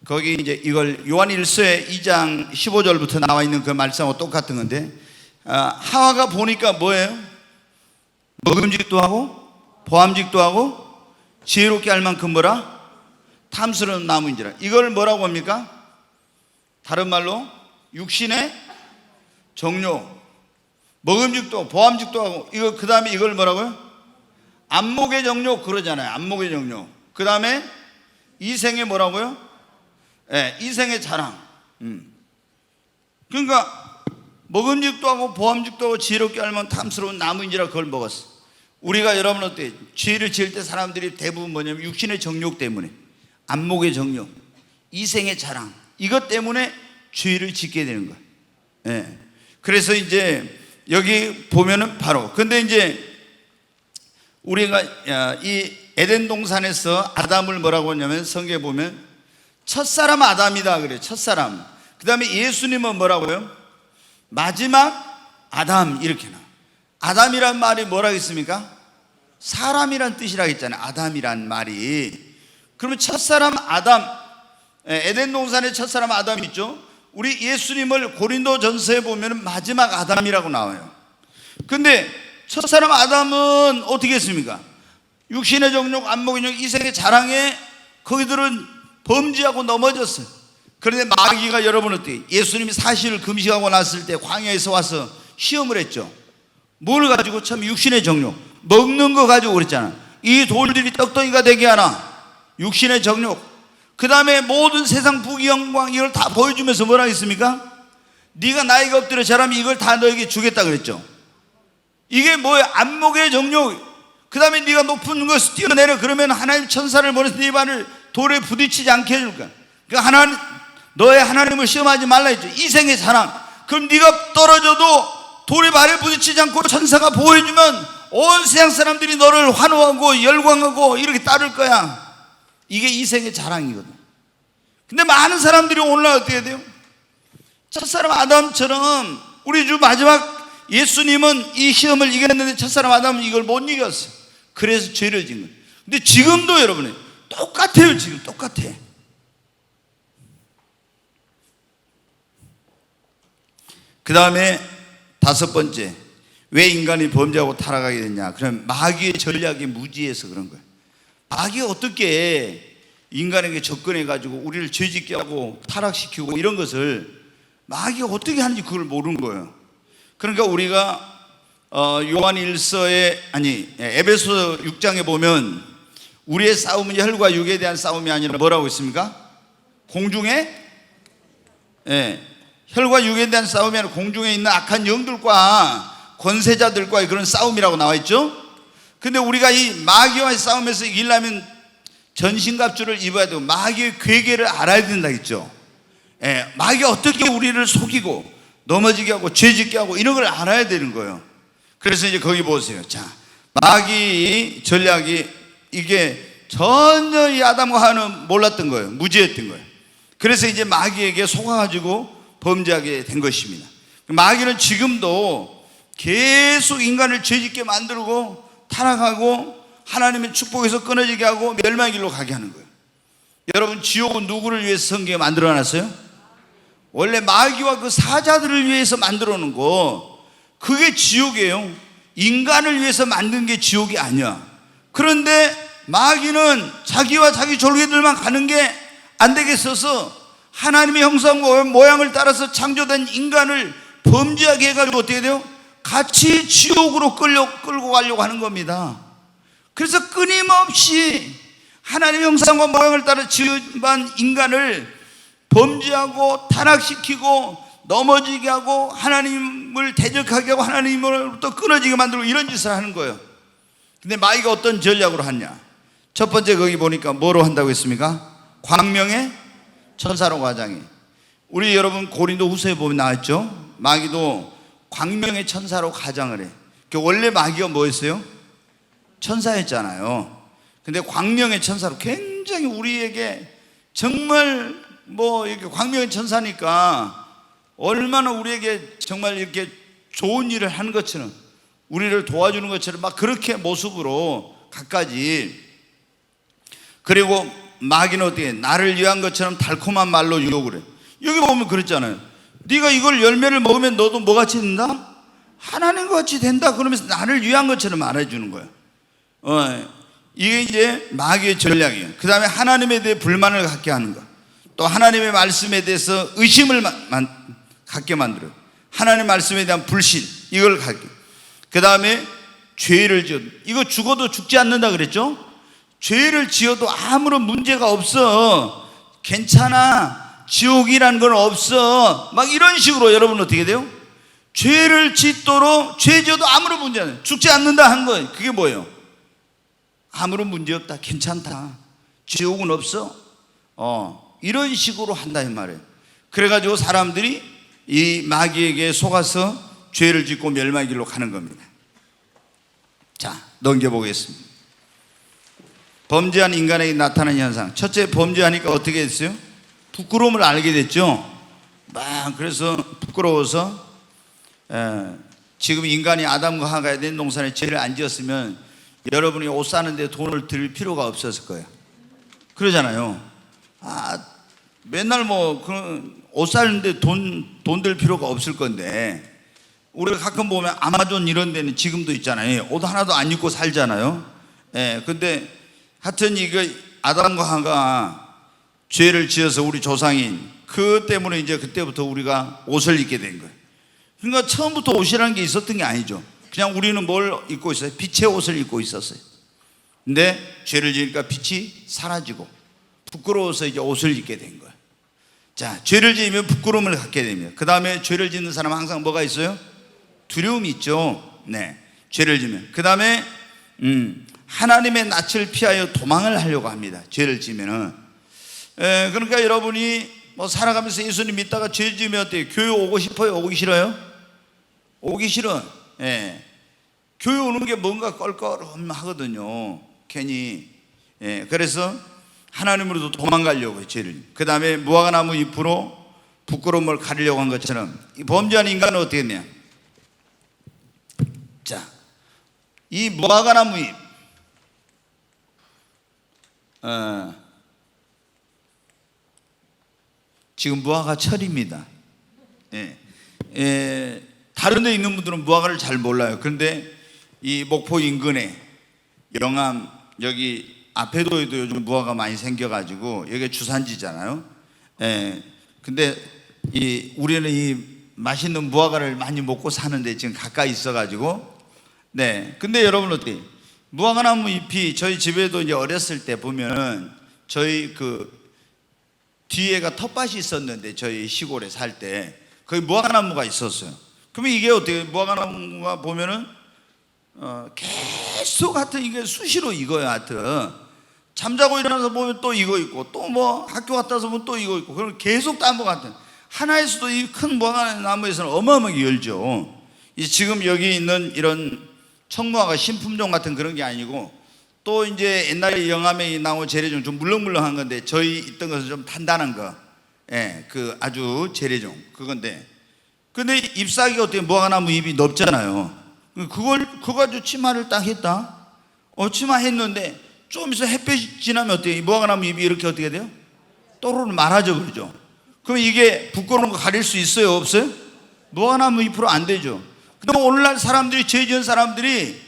거기 이제 이걸 요한일서의 2장 15절부터 나와 있는 그 말씀하고 똑같은 건데, 하와가 보니까 뭐예요? 먹음직도 하고 보암직도 하고 지혜롭게 할 만큼 뭐라? 탐스러운 나무인지라. 이걸 뭐라고 합니까? 다른 말로 육신의 정욕, 먹음직도 보암직도 하고, 이거 그 다음에 이걸 뭐라고요? 안목의 정욕 그러잖아요. 안목의 정욕. 그 다음에 이생의 뭐라고요? 이생의 자랑. 그러니까 먹음직도 하고 보암직도 하고 지혜롭게 알면 탐스러운 나무인지라 그걸 먹었어. 우리가 여러분 어때? 죄를 지을 때 사람들이 대부분 뭐냐면 육신의 정욕 때문에, 안목의 정욕, 이생의 자랑, 이것 때문에 죄를 짓게 되는 거예요. 예. 그래서 이제 여기 보면은 바로, 근데 이제 우리가 이 에덴 동산에서 아담을 뭐라고 하냐면 성경에 보면 첫사람 아담이다 그래요. 첫사람. 그 다음에 예수님은 뭐라고요? 마지막 아담 이렇게 나와요. 아담이란 말이 뭐라고 했습니까? 사람이란 뜻이라고 했잖아요. 아담이란 말이. 그러면 첫사람 아담, 에덴 동산의 첫사람 아담 있죠. 우리 예수님을 고린도전서에 보면 마지막 아담이라고 나와요. 근데 첫사람 아담은 어떻게 했습니까? 육신의 정욕, 안목의 정욕, 이생의 자랑에 거기들은 범죄하고 넘어졌어요. 그런데 마귀가 여러분 어떻게, 예수님이 40일 금식하고 났을 때 광야에서 와서 시험을 했죠. 뭘 가지고? 참 육신의 정욕, 먹는 거 가지고 그랬잖아. 이 돌들이 떡덩이가 되게 하나, 육신의 정욕. 그 다음에 모든 세상 부귀영광 이걸 다 보여주면서 뭐라 했습니까? 네가 나이가 엎드려 잘하면 이걸 다 너에게 주겠다 그랬죠. 이게 뭐예요? 안목의 정욕. 그 다음에 네가 높은 곳에서 뛰어내려 그러면 하나님 천사를 보내서 네 발을 돌에 부딪히지 않게 해줄 거야. 그러니까 하나님, 너의 하나님을 시험하지 말라 했죠. 이생의 자랑. 그럼 네가 떨어져도 돌에 발에 부딪히지 않고 천사가 보호해주면 온 세상 사람들이 너를 환호하고 열광하고 이렇게 따를 거야. 이게 이생의 자랑이거든. 근데 많은 사람들이 오늘날 어떻게 돼요? 첫사람 아담처럼 우리 주 마지막 예수님은 이 시험을 이겼는데 첫사람 아담은 이걸 못 이겼어. 그래서 죄를 지은 거예요. 근데 지금도 여러분이 똑같아요. 지금 똑같아. 그 다음에 다섯 번째, 왜 인간이 범죄하고 타락하게 됐냐? 그럼 마귀의 전략이 무지해서 그런 거예요. 마귀가 어떻게 인간에게 접근해가지고 우리를 죄짓게 하고 타락시키고 이런 것을 마귀가 어떻게 하는지 그걸 모르는 거예요. 그러니까 우리가 요한 1서에 에베소 6장에 보면 우리의 싸움은 혈과 육에 대한 싸움이 아니라 뭐라고 있습니까? 공중에 혈과 육에 대한 싸움이 아니라 공중에 있는 악한 영들과 권세자들과의 그런 싸움이라고 나와 있죠. 근데 우리가 이 마귀와의 싸움에서 이기려면 전신갑주를 입어야 되고 마귀의 괴계를 알아야 된다 했죠. 마귀가 어떻게 우리를 속이고 넘어지게 하고 죄짓게 하고 이런 걸 알아야 되는 거예요. 그래서 이제 거기 보세요. 자, 마귀 전략이 이게 전혀 이 아담과 하와는 몰랐던 거예요. 무지했던 거예요. 그래서 이제 마귀에게 속아가지고 범죄하게 된 것입니다. 마귀는 지금도 계속 인간을 죄짓게 만들고 타락하고 하나님의 축복에서 끊어지게 하고 멸망의 길로 가게 하는 거예요. 여러분, 지옥은 누구를 위해서 성경에 만들어놨어요? 원래 마귀와 그 사자들을 위해서 만들어 놓은 거, 그게 지옥이에요. 인간을 위해서 만든 게 지옥이 아니야. 그런데 마귀는 자기와 자기 졸개들만 가는 게 안 되겠어서 하나님의 형상과 모양을 따라서 창조된 인간을 범죄하게 해가지고 어떻게 돼요? 같이 지옥으로 끌고 가려고 하는 겁니다. 그래서 끊임없이 하나님의 형상과 모양을 따라 지은 인간을 범죄하고 타락시키고 넘어지게 하고 하나님을 대적하게 하고 하나님으로부터 끊어지게 만들고 이런 짓을 하는 거예요. 근데 마귀가 어떤 전략으로 하냐? 첫 번째 거기 보니까 뭐로 한다고 했습니까? 광명의 천사로 가장해. 우리 여러분 고린도 후서에 보면 나왔죠? 마귀도 광명의 천사로 가장을 해. 원래 마귀가 뭐였어요? 천사였잖아요. 근데 광명의 천사로 굉장히 우리에게 정말 이렇게 광명의 천사니까 얼마나 우리에게 정말 이렇게 좋은 일을 하는 것처럼 우리를 도와주는 것처럼 막 그렇게 모습으로 갖가지. 그리고 마귀는 어떻게 나를 위한 것처럼 달콤한 말로 유혹을 해. 여기 보면 그랬잖아요. 네가 이걸 열매를 먹으면 너도 뭐같이 된다? 하나님과 같이 된다. 그러면서 나를 위한 것처럼 말해주는 거예요. 이게 이제 마귀의 전략이에요. 그 다음에 하나님에 대해 불만을 갖게 하는 거, 또 하나님의 말씀에 대해서 의심을 갖게 만들어요. 하나님의 말씀에 대한 불신, 이걸 갖게. 그 다음에 죄를 지어, 이거 죽어도 죽지 않는다 그랬죠? 죄를 지어도 아무런 문제가 없어, 괜찮아, 지옥이라는 건 없어, 막 이런 식으로 여러분 어떻게 돼요? 죄를 짓도록 죄 지어도 아무런 문제 없어요. 죽지 않는다 한 거예요. 그게 뭐예요? 아무런 문제 없다, 괜찮다, 지옥은 없어, 이런 식으로 한다 이 말이에요. 그래가지고 사람들이 이 마귀에게 속아서 죄를 짓고 멸망의 길로 가는 겁니다. 자, 넘겨보겠습니다. 범죄한 인간에게 나타나는 현상. 첫째, 범죄하니까 어떻게 됐어요? 부끄러움을 알게 됐죠. 그래서 부끄러워서 지금 인간이 아담과 하와가 에덴 동산에 죄를 안 지었으면 여러분이 옷 사는데 돈을 들 필요가 없었을 거예요. 그러잖아요. 맨날 옷 사는데 돈 들 필요가 없을 건데, 우리가 가끔 보면 아마존 이런 데는 지금도 있잖아요. 옷 하나도 안 입고 살잖아요. 근데 하여튼 이거 아담과 하와가 죄를 지어서 우리 조상인 그 때문에 이제 그때부터 우리가 옷을 입게 된 거예요. 그러니까 처음부터 옷이라는 게 있었던 게 아니죠. 그냥 우리는 뭘 입고 있어요? 빛의 옷을 입고 있었어요. 근데 죄를 지으니까 빛이 사라지고 부끄러워서 이제 옷을 입게 된 거예요. 자, 죄를 지으면 부끄러움을 갖게 됩니다. 그 다음에 죄를 짓는 사람은 항상 뭐가 있어요? 두려움이 있죠. 네, 죄를 지면. 그 다음에 하나님의 낯을 피하여 도망을 하려고 합니다. 죄를 지면은. 그러니까 여러분이 살아가면서 예수님 믿다가 죄 지으면 어때요? 교회 오고 싶어요? 오기 싫어요? 오기 싫어. 교회 오는 게 뭔가 껄껄하거든요. 괜히. 그래서 하나님으로도 도망가려고 해요, 죄를. 그 다음에 무화과나무 잎으로 부끄러움을 가리려고 한 것처럼 이 범죄한 인간은 어떻게 했냐? 자, 이 무화과나무 잎, 지금 무화과 철입니다. 다른 데 있는 분들은 무화과를 잘 몰라요. 그런데 이 목포 인근에 영암 여기 앞에도에도 요즘 무화과 많이 생겨가지고 여기 주산지잖아요. 근데 우리는 이 맛있는 무화과를 많이 먹고 사는데 지금 가까이 있어가지고. 근데 여러분 어떻게? 무화과나무 잎이 저희 집에도 이제 어렸을 때 보면은 저희 뒤에가 텃밭이 있었는데 저희 시골에 살 때 거기 무화과나무가 있었어요. 그러면 이게 어떻게? 무화과나무가 보면은 계속 하여튼 이게 수시로 익어요. 하여튼 잠자고 일어나서 보면 또 이거 있고 또 학교 갔다 와서 보면 또 이거 있고, 그럼 계속 딴 것 같은 하나에서도 이 큰 무화과나무에서는 어마어마하게 열죠. 지금 여기 있는 이런 청무화가 신품종 같은 그런 게 아니고, 또 이제 옛날에 영암에 나온 재래종 좀 물렁물렁한 건데 저희 있던 것은 좀 단단한 거, 그 아주 재래종 그건데, 근데 잎사귀가 어떻게 무화과나무 잎이 넓잖아요. 그거 가지고 치마를 딱 했다. 치마 했는데 좀 있어 햇볕이 지나면 어때요? 이 무화과나무 잎이 이렇게 어떻게 돼요? 또르르 말아져 버리죠. 그럼 이게 부끄러운 거 가릴 수 있어요? 없어요? 무화과나무 잎으로 안 되죠. 근데 오늘날 사람들이, 죄 지은 사람들이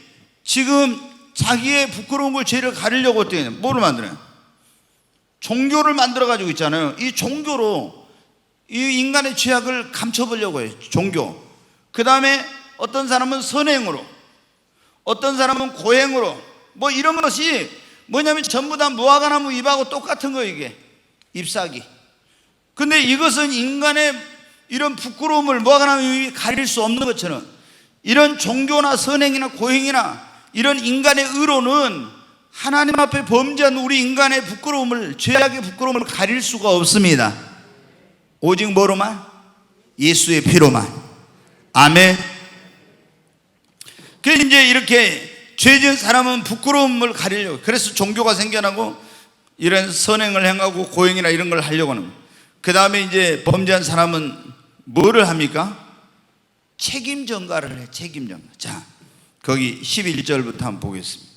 지금 자기의 부끄러운 걸, 죄를 가리려고 어떻게 해요? 뭐를 만들어요? 종교를 만들어 가지고 있잖아요. 이 종교로 이 인간의 죄악을 감춰보려고 해요. 종교. 그 다음에 어떤 사람은 선행으로, 어떤 사람은 고행으로, 이런 것이 뭐냐면 전부 다 무화과나무 잎하고 똑같은 거예요. 이게 잎사귀. 근데 이것은 인간의 이런 부끄러움을 무화과나무 잎이 가릴 수 없는 것처럼, 이런 종교나 선행이나 고행이나 이런 인간의 의로는 하나님 앞에 범죄한 우리 인간의 부끄러움을, 죄악의 부끄러움을 가릴 수가 없습니다. 오직 뭐로만? 예수의 피로만. 아멘. 그래서 이제 이렇게 죄 지은 사람은 부끄러움을 가리려고, 그래서 종교가 생겨나고 이런 선행을 행하고 고행이나 이런 걸 하려고 하는 거예요. 그 다음에 이제 범죄한 사람은 뭐를 합니까? 책임 전가를 해. 책임 전가. 자, 거기 11절부터 한번 보겠습니다.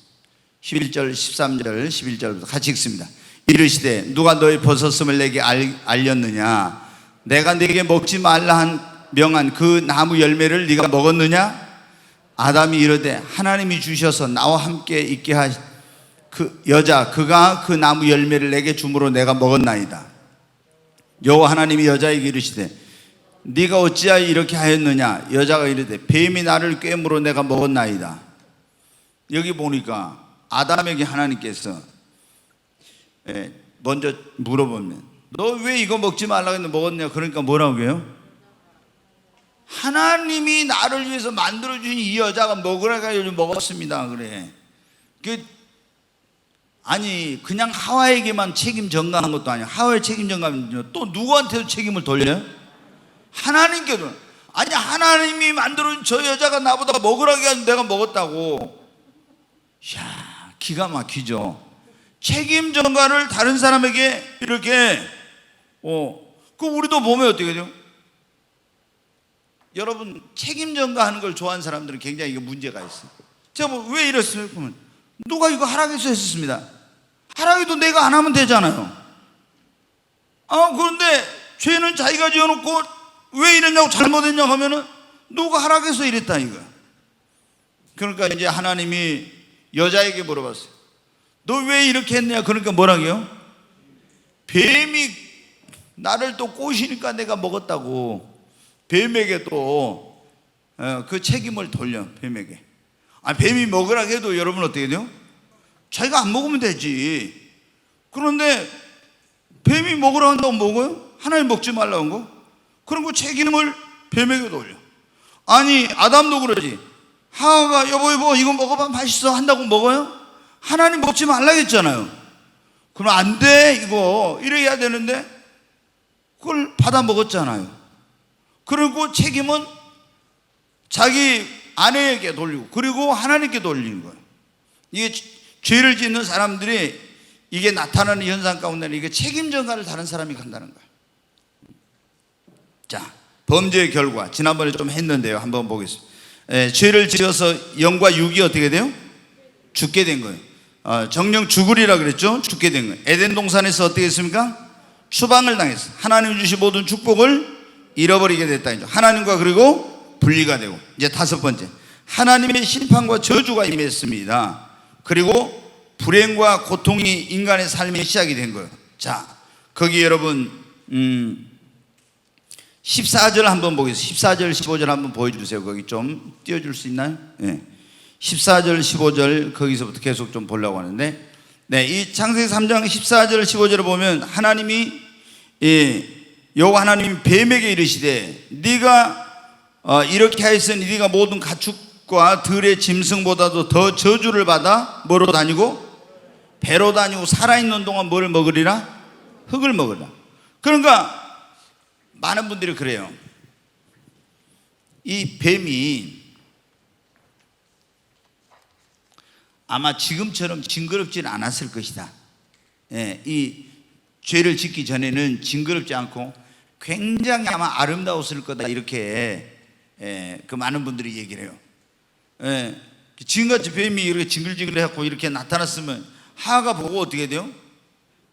11절, 13절, 11절부터 같이 읽습니다. 이르시되 누가 너의 벗었음을 내게 알렸느냐? 내가 네게 먹지 말라 한 명한 그 나무 열매를 네가 먹었느냐? 아담이 이르되 하나님이 주셔서 나와 함께 있게 하신 그 여자, 그가 그 나무 열매를 내게 주므로 내가 먹었나이다. 여호와 하나님이 여자에게 이르시되 네가 어찌하여 이렇게 하였느냐? 여자가 이르되 뱀이 나를 꿰므로 내가 먹었나이다. 여기 보니까 아담에게 하나님께서 먼저 물어보면 너 왜 이거 먹지 말라고 했는데 먹었냐? 그러니까 뭐라고 해요? 하나님이 나를 위해서 만들어주신 이 여자가 먹으라고 해서 먹었습니다. 그래. 아니 그냥 하와에게만 책임 전가한 것도 아니야. 하와에 책임 전가하면 또 누구한테도 책임을 돌려요? 하나님께도. 아니 하나님이 만들어준 저 여자가 나보다 먹으라고 해서 내가 먹었다고. 이야, 기가 막히죠. 책임 전가를 다른 사람에게 이렇게 그 우리도 보면 어떻게 돼요? 여러분 책임 전가하는 걸 좋아하는 사람들은 굉장히 이게 문제가 있어요. 제가 뭐 왜 이랬어요? 그러면 누가 이거 하라고 해서 했었습니다. 하라고 해도 내가 안 하면 되잖아요. 그런데 죄는 자기가 지어놓고 왜 이랬냐고 잘못했냐고 하면은 누가 하라고 해서 이랬다 이거야. 그러니까 이제 하나님이 여자에게 물어봤어요. 너 왜 이렇게 했냐? 그러니까 뭐라고요? 뱀이 나를 또 꼬시니까 내가 먹었다고. 뱀에게 또 그 책임을 돌려. 뱀에게. 뱀이 먹으라고 해도 여러분 어떻게 돼요? 자기가 안 먹으면 되지. 그런데 뱀이 먹으라고 한다고 먹어요? 하나님 먹지 말라고 한 거? 그런 거 책임을 뱀에게 돌려. 아니 아담도 그러지. 하와가 여보 이거 먹어봐 맛있어 한다고 먹어요? 하나님 먹지 말라고 했잖아요. 그럼 안 돼 이거 이래야 되는데 그걸 받아 먹었잖아요. 그리고 책임은 자기 아내에게 돌리고 그리고 하나님께 돌리는 거예요. 이게 죄를 짓는 사람들이 이게 나타나는 현상 가운데는 이게 책임 전가를 다른 사람이 간다는 거예요. 자, 범죄의 결과 지난번에 좀 했는데요. 한번 보겠습니다. 죄를 지어서 영과 육이 어떻게 돼요? 죽게 된 거예요. 정령 죽으리라 그랬죠? 죽게 된 거예요. 에덴 동산에서 어떻게 했습니까? 추방을 당했어요. 하나님 주신 모든 축복을 잃어버리게 됐다. 하나님과 그리고 분리가 되고. 이제 다섯 번째, 하나님의 심판과 저주가 임했습니다. 그리고 불행과 고통이 인간의 삶의 시작이 된 거예요. 자, 거기 여러분 14절 한번 보겠습니다. 14절 15절 한번 보여주세요. 거기 좀 띄워줄 수 있나요? 네. 14절 15절 거기서부터 계속 좀 보려고 하는데, 네, 이 창세기 3장 14절 15절을 보면 하나님이 여호와 하나님이 뱀에게 이르시되 네가 이렇게 하였으니 네가 모든 가축과 들의 짐승보다도 더 저주를 받아 뭐로 다니고 배로 다니고 살아있는 동안 뭘 먹으리라? 흙을 먹으리라. 그러니까 많은 분들이 그래요. 이 뱀이 아마 지금처럼 징그럽지는 않았을 것이다. 이 죄를 짓기 전에는 징그럽지 않고 굉장히 아마 아름다웠을 거다. 이렇게 그 많은 분들이 얘기를 해요. 지금같이 뱀이 이렇게 징글징글해갖고 이렇게 나타났으면 하하가 보고 어떻게 돼요?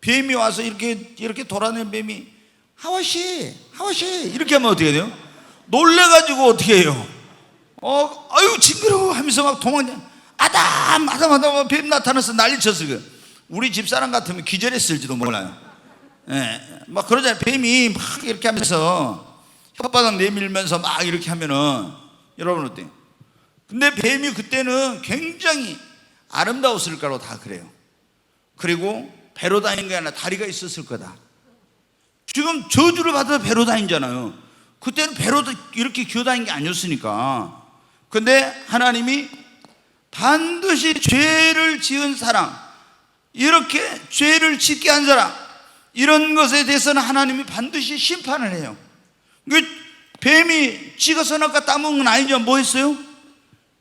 뱀이 와서 이렇게 돌아다니는 뱀이 하와씨 이렇게 하면 어떻게 돼요? 놀래가지고 어떻게 해요? 아유 징그러워 하면서 막 도망쳐. 아담 뱀 나타나서 난리 쳤을 거예요. 우리 집사람 같으면 기절했을지도 몰라요. 막 그러잖아요. 뱀이 막 이렇게 하면서 혓바닥 내밀면서 막 이렇게 하면은 여러분 어때요? 근데 뱀이 그때는 굉장히 아름다웠을 거라고 다 그래요. 그리고 배로 다니는 게 아니라 다리가 있었을 거다. 지금 저주를 받아서 배로 다니잖아요. 그때는 배로 이렇게 기어다니는 게 아니었으니까. 근데 하나님이 반드시 죄를 지은 사람, 이렇게 죄를 짓게 한 사람, 이런 것에 대해서는 하나님이 반드시 심판을 해요. 뱀이 지가 선악과 따먹은 건 아니죠. 뭐 했어요?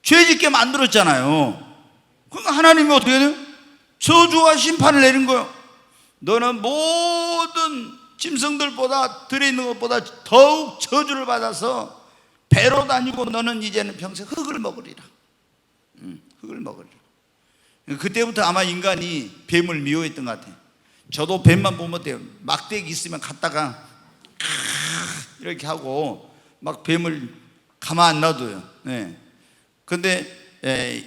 죄 짓게 만들었잖아요. 그러니까 하나님이 어떻게 해요? 저주와 심판을 내린 거예요. 너는 모든 짐승들보다 들에 있는 것보다 더욱 저주를 받아서 배로 다니고 너는 이제는 평생 흙을 먹으리라. 흙을 먹으리라. 그때부터 아마 인간이 뱀을 미워했던 것 같아요. 저도 뱀만 보면 어때요? 막대기 있으면 갔다가 이렇게 하고 막 뱀을 가만 안 놔둬요. 근데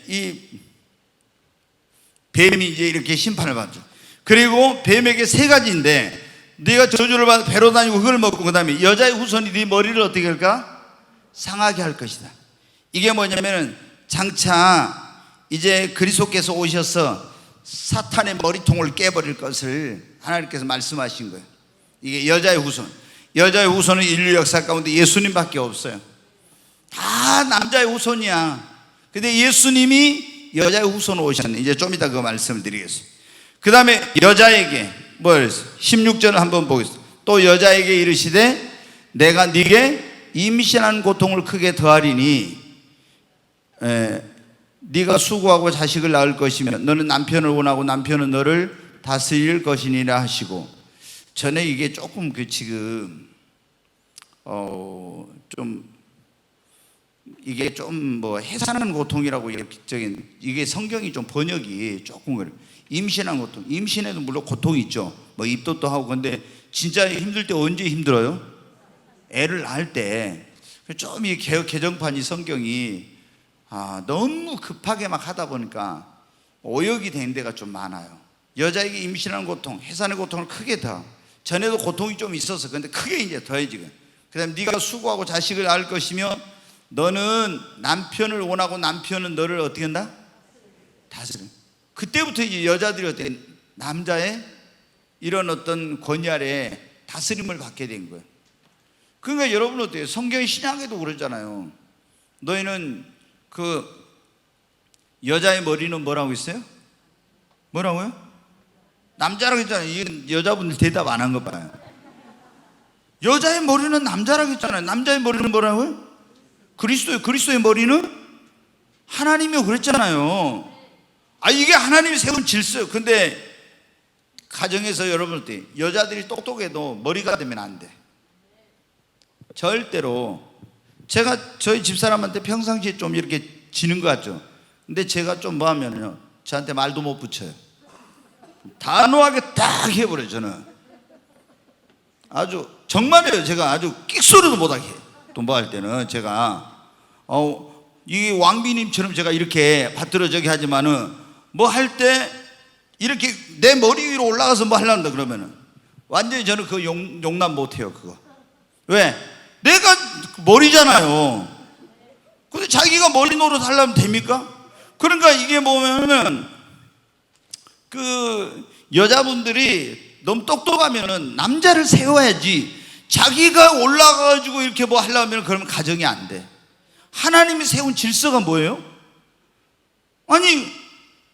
이 뱀이 이제 이렇게 심판을 받죠. 그리고 뱀에게 세 가지인데, 네가 저주를 받아 배로 다니고 흙을 먹고 그 다음에 여자의 후손이 네 머리를 어떻게 할까? 상하게 할 것이다. 이게 뭐냐면은 장차 이제 그리스도께서 오셔서 사탄의 머리통을 깨버릴 것을 하나님께서 말씀하신 거예요. 이게 여자의 후손. 여자의 후손은 인류 역사 가운데 예수님밖에 없어요. 다 남자의 후손이야. 근데 예수님이 여자의 후손으로 오셨네. 이제 좀 이따 그 말씀을 드리겠습니다. 그 다음에 여자에게 뭐 그랬어? 16절을 한번 보겠습니다. 또 여자에게 이르시되 내가 네게 임신한 고통을 크게 더하리니 네가 수고하고 자식을 낳을 것이며 너는 남편을 원하고 남편은 너를 다스릴 것이니라 하시고. 전에 이게 조금 지금 좀 이게 좀 뭐 해산하는 고통이라고 이게 성경이 좀 번역이 조금 그래요. 임신한 고통, 임신에도 물론 고통이 있죠. 뭐 입덧도 하고. 근데 진짜 힘들 때 언제 힘들어요? 애를 낳을 때. 좀 이 개정판이 성경이 너무 급하게 막 하다 보니까 오역이 된 데가 좀 많아요. 여자에게 임신하는 고통, 해산의 고통을 크게 더. 전에도 고통이 좀 있어서 근데 크게 이제 더해 지금. 그다음에 네가 수고하고 자식을 낳을 것이며 너는 남편을 원하고 남편은 너를 어떻게 한다? 다스려. 그때부터 이제 여자들이 어떻게 남자의 이런 어떤 권위 아래 다스림을 받게 된 거예요. 그러니까 여러분 어때요? 성경 신약에도 그러잖아요. 너희는 그 여자의 머리는 뭐라고 했어요? 뭐라고요? 남자라고 했잖아요. 이 여자분들 대답 안 한 거 봐요. 여자의 머리는 남자라고 했잖아요. 남자의 머리는 뭐라고요? 그리스도의 머리는 하나님이요 그랬잖아요. 이게 하나님이 세운 질서예요. 근데 가정에서 여러분 어때? 여자들이 똑똑해도 머리가 되면 안 돼. 절대로. 제가 저희 집사람한테 평상시에 좀 이렇게 지는 것 같죠. 근데 제가 좀 뭐 하면요 저한테 말도 못 붙여요. 단호하게 딱 해버려요. 저는 아주 정말이에요. 제가 아주 끽소리도 못하게 해요. 또 뭐 할 때는 제가 이 왕비님처럼 제가 이렇게 받들어저기 하지만은 뭐 할 때 이렇게 내 머리 위로 올라가서 뭐 하려는다 그러면은 완전히 저는 그 용납 못해요. 그거 왜? 내가 머리잖아요. 근데 자기가 머리 노릇 하려면 됩니까? 그러니까 이게 보면은 그 여자분들이 너무 똑똑하면은 남자를 세워야지. 자기가 올라가가지고 이렇게 뭐 하려면 그러면 가정이 안 돼. 하나님이 세운 질서가 뭐예요? 아니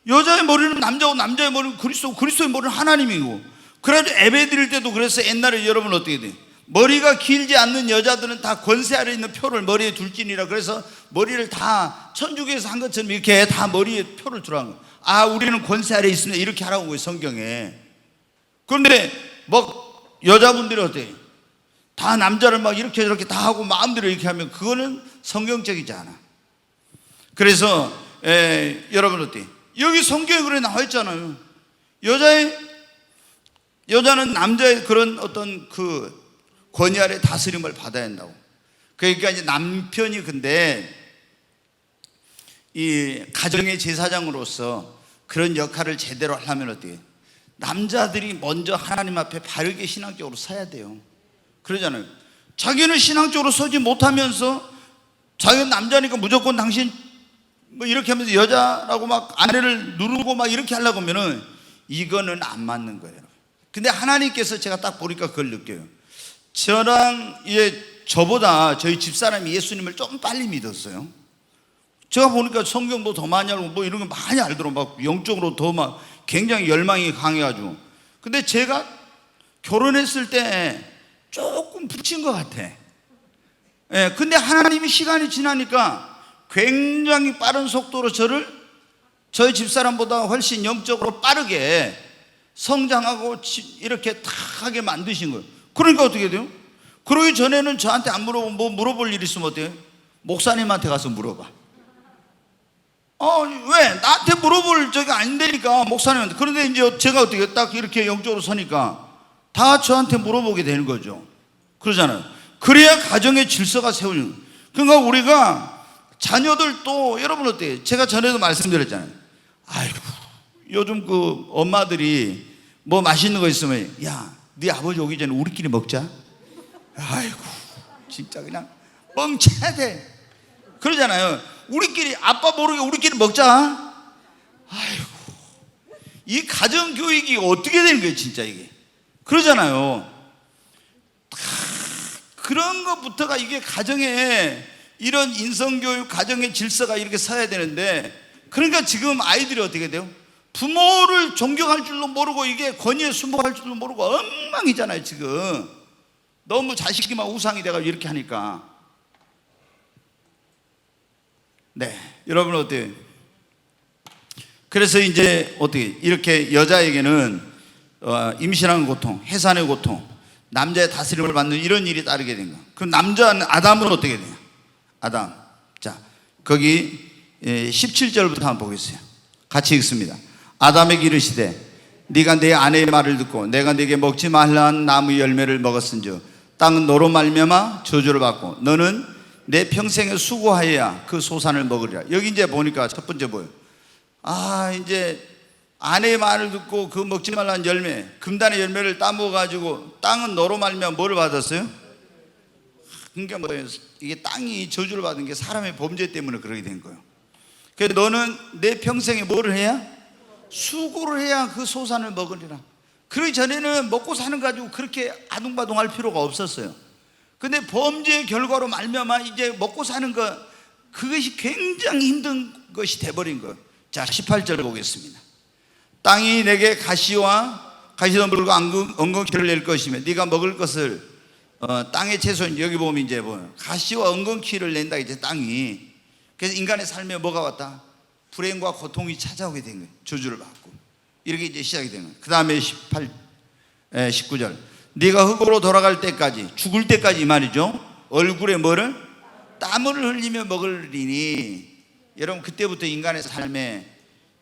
여자의 머리는 남자고 남자의 머리는 그리스도의 머리는 하나님이고. 그래가지고 예배 드릴 때도 그래서 옛날에 여러분 어떻게 돼? 머리가 길지 않는 여자들은 다 권세 아래 있는 표를 머리에 둘지니라. 그래서 머리를 다 천주교에서 한 것처럼 이렇게 다 머리에 표를 두라는 거예요. 우리는 권세 아래 있으면 이렇게 하라고 해요 성경에. 그런데 뭐 여자분들이 어때요? 다 남자를 막 이렇게 저렇게 다 하고 마음대로 이렇게 하면 그거는 성경적이지 않아. 그래서 여러분 어때요? 여기 성경에 그래 나와 있잖아요. 여자는 남자의 그런 어떤 그 권위 아래 다스림을 받아야 한다고. 그러니까 이제 남편이 근데 이 가정의 제사장으로서 그런 역할을 제대로 하려면 어떻게 해요? 남자들이 먼저 하나님 앞에 바르게 신앙적으로 서야 돼요. 그러잖아요. 자기는 신앙적으로 서지 못하면서 자기는 남자니까 무조건 당신 뭐 이렇게 하면서 여자라고 막 아내를 누르고 막 이렇게 하려고 하면은 이거는 안 맞는 거예요. 근데 하나님께서 제가 딱 보니까 그걸 느껴요. 저랑 저보다 저희 집사람이 예수님을 좀 빨리 믿었어요. 제가 보니까 성경도 더 많이 알고 뭐 이런 거 많이 알더라고요. 막 영적으로 더 막 굉장히 열망이 강해가지고. 근데 제가 결혼했을 때 조금 붙인 것 같아. 근데 하나님이 시간이 지나니까 굉장히 빠른 속도로 저희 집사람보다 훨씬 영적으로 빠르게 성장하고 이렇게 탁 하게 만드신 거예요. 그러니까 어떻게 돼요? 그러기 전에는 저한테 안 물어보고 뭐 물어볼 일 있으면 어때요? 목사님한테 가서 물어봐. 왜? 나한테 물어볼 적이 아닌데니까 목사님한테. 그런데 이제 제가 어떻게 딱 이렇게 영적으로 서니까 다 저한테 물어보게 되는 거죠. 그러잖아요. 그래야 가정의 질서가 세워지는 거예요. 그러니까 우리가 자녀들도 여러분 어때요? 제가 전에도 말씀드렸잖아요. 아이고 요즘 그 엄마들이 뭐 맛있는 거 있으면 야, 네 아버지 오기 전에 우리끼리 먹자. 아이고 진짜 그냥 멍쳐야 돼. 그러잖아요. 우리끼리 아빠 모르게 우리끼리 먹자. 아이고 이 가정 교육이 어떻게 되는 거예요 진짜 이게. 그러잖아요. 그런 것부터가 이게 가정에 이런 인성교육 가정의 질서가 이렇게 서야 되는데, 그러니까 지금 아이들이 어떻게 돼요? 부모를 존경할 줄도 모르고 이게 권위에 순복할 줄도 모르고 엉망이잖아요. 지금 너무 자식이만 우상이 돼가지고 이렇게 하니까. 네, 여러분 어때요? 그래서 이제 어떻게 이렇게 여자에게는 임신하는 고통, 해산의 고통, 남자의 다스림을 받는 이런 일이 따르게 된 거야. 그럼 남자 아담은 어떻게 돼요? 아담. 자, 거기 17절부터 한번 보겠어요. 같이 읽습니다. 아담에게 이르시되 네가 내 아내의 말을 듣고 내가 네게 먹지 말라 한 나무 열매를 먹었은즉 땅은 너로 말미암아 저주를 받고 너는 내 평생에 수고하여야 그 소산을 먹으리라. 여기 이제 보니까 첫 번째 뭐예요? 이제 아내의 말을 듣고 그 먹지 말라는 열매, 금단의 열매를 따먹어가지고 땅은 너로 말미암아 뭐를 받았어요? 그러니까 뭐예요? 이게 땅이 저주를 받은 게 사람의 범죄 때문에 그러게 된 거예요. 그래서 너는 내 평생에 뭐를 해야? 수고를 해야 그 소산을 먹으리라. 그러기 전에는 먹고 사는 가지고 그렇게 아둥바둥할 필요가 없었어요. 근데 범죄의 결과로 말미암아 이제 먹고 사는 것, 그것이 굉장히 힘든 것이 돼버린 거예요. 자, 18절 보겠습니다. 땅이 내게 가시와 가시덤불과 엉겅퀴를 낼 것이며 네가 먹을 것을 땅의 채소는, 여기 보면 이제 뭐 가시와 엉겅퀴를 낸다 이제 땅이. 그래서 인간의 삶에 뭐가 왔다? 불행과 고통이 찾아오게 된 거예요. 저주를 받고 이렇게 이제 시작이 된 거예요. 그 다음에 19절 네가 흙으로 돌아갈 때까지, 죽을 때까지 이 말이죠. 얼굴에 뭐를? 땀을 흘리며 먹으리니. 여러분 그때부터 인간의 삶에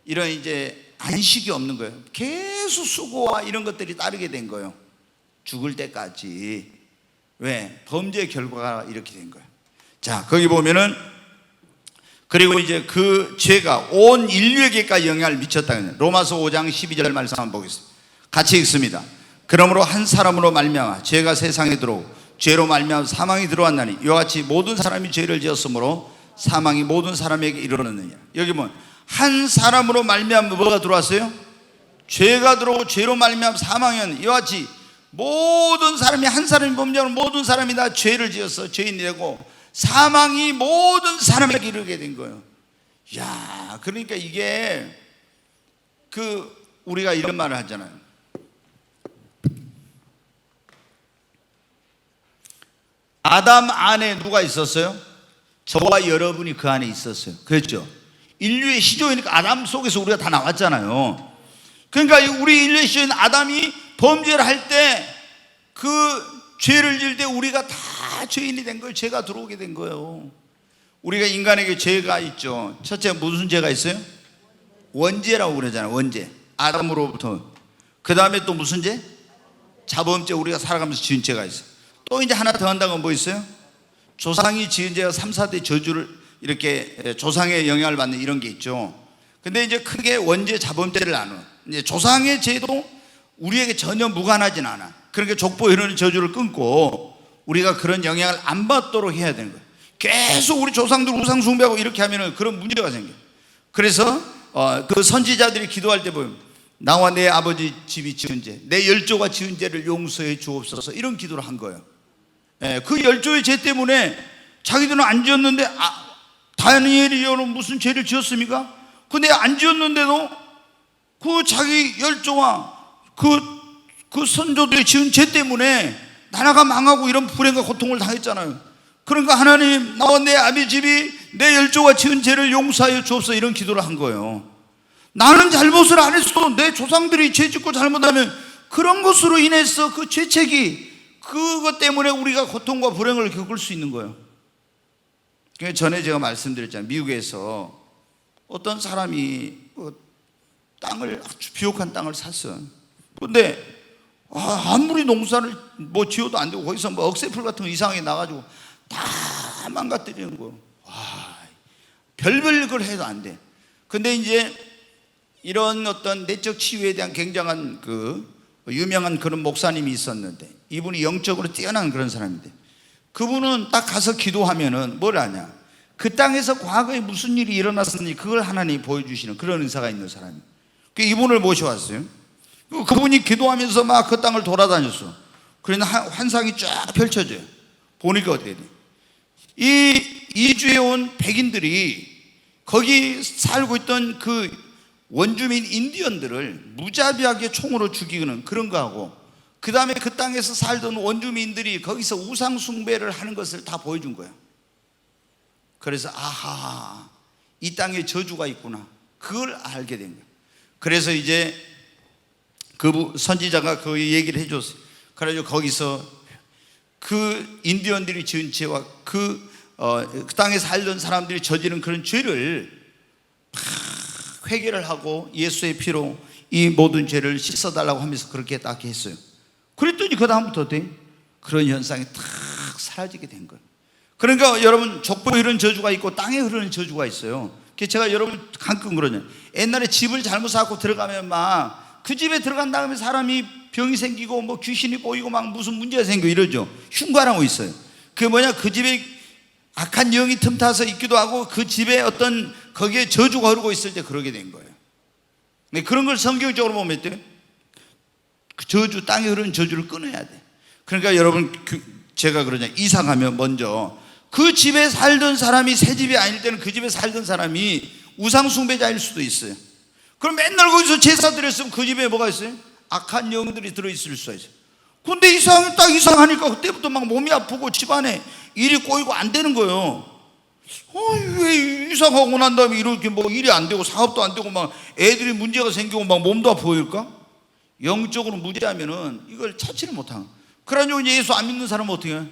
이런 이제 안식이 없는 거예요. 계속 수고와 이런 것들이 따르게 된 거예요. 죽을 때까지. 왜? 범죄의 결과가 이렇게 된 거예요. 자, 거기 보면은 그리고 이제 그 죄가 온 인류에게까지 영향을 미쳤다. 로마서 5장 12절 말씀 한번 보겠습니다. 같이 읽습니다. 그러므로 한 사람으로 말미암아 죄가 세상에 들어오고 죄로 말미암아 사망이 들어왔나니 이와 같이 모든 사람이 죄를 지었으므로 사망이 모든 사람에게 이르렀느니라. 여기 보면 한 사람으로 말미암아 뭐가 들어왔어요? 죄가 들어오고 죄로 말미암아 사망이었는데 이와 같이 모든 사람이, 한 사람이 범죄하는 모든 사람이 다 죄를 지었어. 죄인이 되고 사망이 모든 사람에게 이르게 된 거예요. 야, 그러니까 이게 우리가 이런 말을 하잖아요. 아담 안에 누가 있었어요? 저와 여러분이 그 안에 있었어요. 그렇죠? 인류의 시조이니까 아담 속에서 우리가 다 나왔잖아요. 그러니까 우리 인류의 시조인 아담이 범죄를 할 때, 그 죄를 지을 때 우리가 다 죄인이 된 거예요. 죄가 들어오게 된 거예요. 우리가 인간에게 죄가 있죠. 첫째 무슨 죄가 있어요? 원죄라고 그러잖아요. 원죄. 아담으로부터. 그 다음에 또 무슨 죄? 자범죄. 우리가 살아가면서 지은 죄가 있어요. 또 이제 하나 더 한다고 뭐 있어요? 조상이 지은 죄가 3, 4대 저주를, 이렇게 조상의 영향을 받는 이런 게 있죠. 근데 이제 크게 원죄, 자범죄를 나눠. 이제 조상의 죄도 우리에게 전혀 무관하진 않아. 그러니까 족보 이런 저주를 끊고 우리가 그런 영향을 안 받도록 해야 되는 거예요. 계속 우리 조상들 우상 숭배하고 이렇게 하면은 그런 문제가 생겨요. 그래서 그 선지자들이 기도할 때 보면 나와 내 아버지 집이 지은 죄, 내 열조가 지은 죄를 용서해 주옵소서, 이런 기도를 한 거예요. 그 열조의 죄 때문에 자기들은 안 지었는데, 다니엘이는 무슨 죄를 지었습니까? 근데 안 지었는데도 그 자기 열조와 그 선조들이 지은 죄 때문에 나라가 망하고 이런 불행과 고통을 당했잖아요. 그러니까 하나님, 나와 내 아비 집이 내 열조가 지은 죄를 용서하여 주옵소서, 이런 기도를 한 거예요. 나는 잘못을 안 했어. 내 조상들이 죄 짓고 잘못하면 그런 것으로 인해서 그 죄책이, 그것 때문에 우리가 고통과 불행을 겪을 수 있는 거예요. 전에 제가 말씀드렸잖아요. 미국에서 어떤 사람이 땅을, 아주 비옥한 땅을 샀어요. 근데 아무리 농사를 뭐 지어도 안 되고 거기서 뭐 억새풀 같은 거 이상하게 나가지고 다 망가뜨리는 거예요. 별별 걸 해도 안 돼. 근데 이제 이런 어떤 내적 치유에 대한 굉장한 유명한 그런 목사님이 있었는데, 이분이 영적으로 뛰어난 그런 사람인데, 그분은 딱 가서 기도하면은 뭘 하냐, 그 땅에서 과거에 무슨 일이 일어났었는지 그걸 하나님이 보여주시는 그런 은사가 있는 사람이에요. 이분을 모셔왔어요. 그분이 기도하면서 막 그 땅을 돌아다녔어. 그러나 환상이 쫙 펼쳐져요. 보니까 어떻게 돼? 이 이주해 온 백인들이 거기 살고 있던 그 원주민 인디언들을 무자비하게 총으로 죽이는 그런 거 하고, 그 다음에 그 땅에서 살던 원주민들이 거기서 우상 숭배를 하는 것을 다 보여준 거예요. 그래서 아하, 이 땅에 저주가 있구나, 그걸 알게 된 거예요. 그래서 이제 그 선지자가 그 얘기를 해줬어요. 그래가지고 거기서 그 인디언들이 지은 죄와 그 땅에 살던 사람들이 저지른 그런 죄를 회개를 하고 예수의 피로 이 모든 죄를 씻어달라고 하면서 그렇게 딱 했어요. 그랬더니 그 다음부터 어때? 그런 현상이 탁 사라지게 된 거예요. 그러니까 여러분, 족보에 흐르는 저주가 있고 땅에 흐르는 저주가 있어요. 제가 여러분 가끔 그러냐, 옛날에 집을 잘못 사고 들어가면 막 그 집에 들어간 다음에 사람이 병이 생기고 뭐 귀신이 보이고 막 무슨 문제가 생기고 이러죠. 흉가라고 있어요. 그게 뭐냐, 그 집에 악한 영이 틈타서 있기도 하고 그 집에 어떤 거기에 저주가 흐르고 있을 때 그러게 된 거예요. 근데 그런 걸 성경적으로 보면 어때요? 그 저주, 땅에 흐르는 저주를 끊어야 돼. 그러니까 여러분, 제가 그러냐, 이사 가면 먼저 그 집에 살던 사람이 새 집이 아닐 때는 그 집에 살던 사람이 우상 숭배자일 수도 있어요. 그럼 맨날 거기서 제사 드렸으면 그 집에 뭐가 있어요? 악한 영들이 들어있을 수가 있어요. 근데 딱 이상하니까 그때부터 막 몸이 아프고 집안에 일이 꼬이고 안 되는 거예요. 왜 이상하고 난 다음에 이렇게 뭐 일이 안 되고 사업도 안 되고 막 애들이 문제가 생기고 막 몸도 아프일까? 영적으로 무죄하면은 이걸 찾지를 못하는. 그러니까 이제 예수 안 믿는 사람은 어떻게 해요?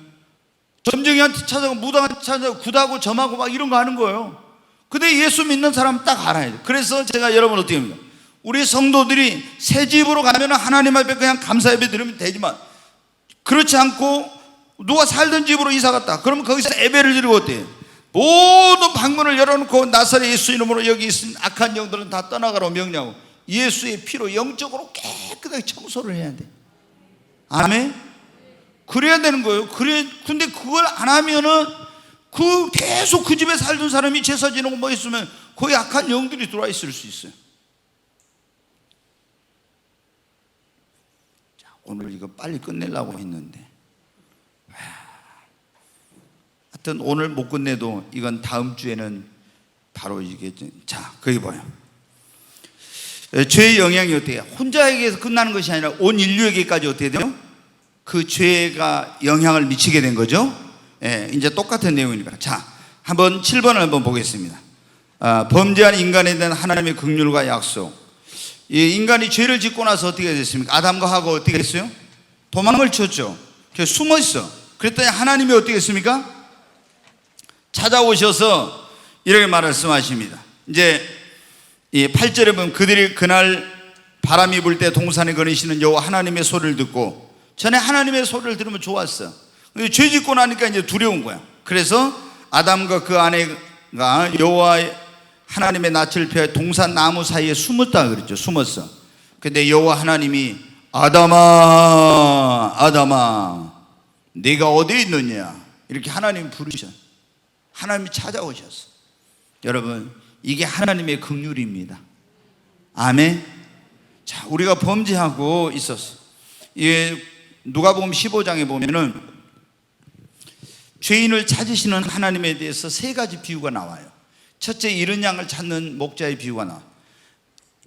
점쟁이한테 찾아가고 무당한테 찾아가고 굿하고 점하고 막 이런 거 하는 거예요. 근데 예수 믿는 사람 딱 알아야 돼. 그래서 제가 여러분 어떻게 합니까? 우리 성도들이 새 집으로 가면 하나님 앞에 그냥 감사 예배 드리면 되지만, 그렇지 않고 누가 살던 집으로 이사 갔다 그러면 거기서 예배를 드리고 어때요? 모든 방문을 열어놓고 나사렛 예수 이름으로 여기 있는 악한 영들은 다 떠나가라고 명령하고 예수의 피로 영적으로 깨끗하게 청소를 해야 돼. 아멘? 그래야 되는 거예요. 근데 그걸 안 하면은 계속 그 집에 살던 사람이 제사 지내고 뭐 있으면 거기 악한 영들이 들어와 있을 수 있어요. 자, 오늘 이거 빨리 끝내려고 했는데, 하여튼 오늘 못 끝내도 이건 다음 주에는 바로 이게, 자, 거기 봐요. 죄의 영향이 어떻게 해요? 혼자에게서 끝나는 것이 아니라 온 인류에게까지 어떻게 돼요? 그 죄가 영향을 미치게 된 거죠. 예, 이제 똑같은 내용이니까. 자, 한번 7번을 한번 보겠습니다. 범죄한 인간에 대한 하나님의 긍휼과 약속. 이 인간이 죄를 짓고 나서 어떻게 됐습니까? 아담과 하고 어떻게 했어요? 도망을 쳤죠. 그래서 숨어 있어. 그랬더니 하나님이 어떻게 했습니까? 찾아오셔서 이렇게 말씀하십니다. 이제 이 8절에 보면 그들이 그날 바람이 불 때 동산에 거니시는 여호와 하나님의 소리를 듣고, 전에 하나님의 소리를 들으면 좋았어. 죄 짓고 나니까 이제 두려운 거야. 그래서 아담과 그 아내가 여호와 하나님의 낯을 피해 동산 나무 사이에 숨었다 그랬죠. 숨었어. 근데 여호와 하나님이 아담아, 아담아, 네가 어디에 있느냐, 이렇게 하나님 부르셔. 하나님이 찾아오셨어. 여러분, 이게 하나님의 긍휼입니다. 아멘. 자, 우리가 범죄하고 있었어. 예, 누가복음 15장에 보면은 죄인을 찾으시는 하나님에 대해서 세 가지 비유가 나와요. 첫째, 잃은 양을 찾는 목자의 비유가 나와요.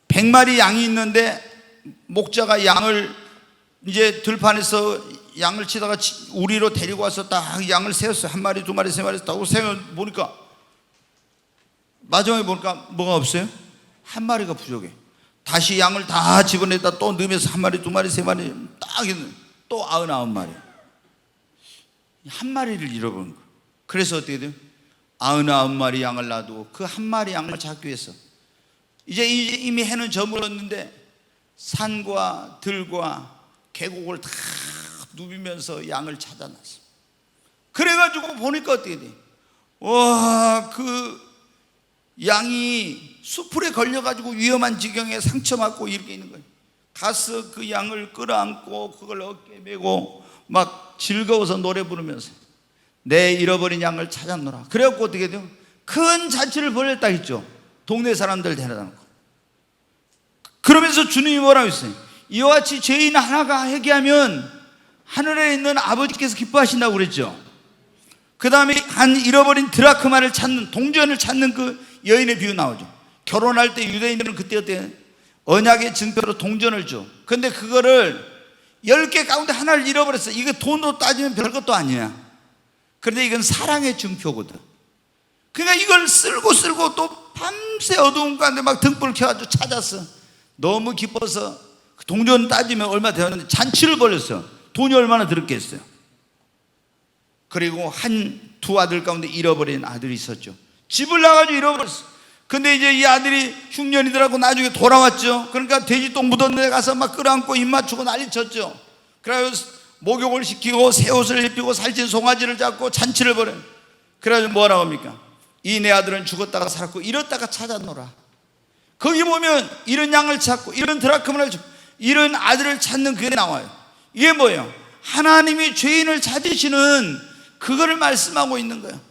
100마리 양이 있는데 목자가 양을 이제 들판에서 양을 치다가 우리로 데리고 와서 딱 양을 세웠어요. 한 마리, 두 마리, 세 마리 딱 세워 보니까 마지막에 보니까 뭐가 없어요? 한 마리가 부족해. 다시 양을 다 집어내다 또 넣으면서 한 마리, 두 마리, 세 마리 딱 있는, 또 99마리. 한 마리를 잃어버린 거예요. 그래서 어떻게 돼요? 99마리 양을 놔두고 그 한 마리 양을 찾기 위해서 이제 이미 해는 저물었는데 산과 들과 계곡을 다 누비면서 양을 찾아놨어. 그래가지고 보니까 어떻게 돼? 와, 그 양이 수풀에 걸려가지고 위험한 지경에 상처받고 이렇게 있는 거예요. 가서 그 양을 끌어안고 그걸 어깨에 메고 막 즐거워서 노래 부르면서 내 잃어버린 양을 찾았노라. 그래갖고 어떻게 돼요? 큰 잔치를 벌였다 했죠. 동네 사람들 데려다 놓고. 그러면서 주님이 뭐라고 했어요? 이와 같이 죄인 하나가 회개하면 하늘에 있는 아버지께서 기뻐하신다고 그랬죠. 그 다음에 한 잃어버린 드라크마를 찾는, 동전을 찾는 그 여인의 비유 나오죠. 결혼할 때 유대인들은 그때 어때? 언약의 증표로 동전을 줘. 근데 그거를 10개 가운데 하나를 잃어버렸어. 이거 돈으로 따지면 별것도 아니야. 그런데 이건 사랑의 증표거든. 그러니까 이걸 쓸고 또 밤새 어두운 가운데 막 등불을 켜가지고 찾았어. 너무 기뻐서 동전 따지면 얼마 되었는데 잔치를 벌였어. 돈이 얼마나 들었겠어요. 그리고 두 아들 가운데 잃어버린 아들이 있었죠. 집을 나가지고 잃어버렸어. 근데 이제 이 아들이 흉년이더라고. 나중에 돌아왔죠. 그러니까 돼지똥 묻은 데 가서 막 끌어안고 입 맞추고 난리 쳤죠. 그래서 목욕을 시키고 새 옷을 입히고 살찐 송아지를 잡고 잔치를 벌여요. 그래가지고 뭐라고 합니까? 이 내 아들은 죽었다가 살았고 이렇다가 찾아노라. 거기 보면 이런 양을 찾고 이런 드라크마를 찾고 이런 아들을 찾는 그게 나와요. 이게 뭐예요? 하나님이 죄인을 찾으시는 그거를 말씀하고 있는 거예요.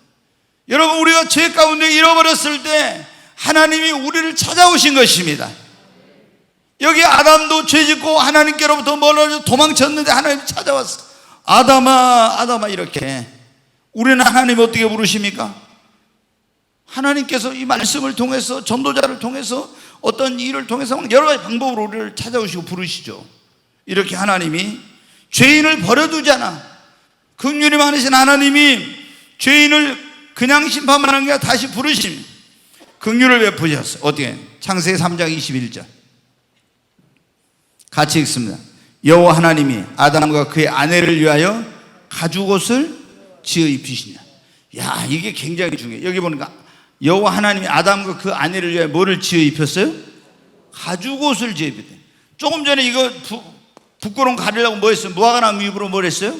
여러분, 우리가 죄 가운데 잃어버렸을 때 하나님이 우리를 찾아오신 것입니다. 여기 아담도 죄짓고 하나님께로부터 멀어져 도망쳤는데 하나님이 찾아왔어. 아담아 아담아. 이렇게 우리는 하나님 어떻게 부르십니까? 하나님께서 이 말씀을 통해서, 전도자를 통해서, 어떤 일을 통해서 여러 가지 방법으로 우리를 찾아오시고 부르시죠. 이렇게 하나님이 죄인을 버려두잖아. 긍휼이 많으신 하나님이 죄인을 그냥 심판만 하는 게 아니라 다시 부르심, 긍휼을 베푸셨어. 어떻게? 창세기 3장 21절 같이 읽습니다. 여호와 하나님이 아담과 그의 아내를 위하여 가죽옷을 지어 입히시냐. 야, 이게 굉장히 중요해. 여기 보니까 여호와 하나님이 아담과 그 아내를 위하여 뭐를 지어 입혔어요? 가죽옷을 지어 입혔대. 조금 전에 이거 부끄러움 가리려고 뭐 했어요? 무화과나무 잎으로 뭘 했어요?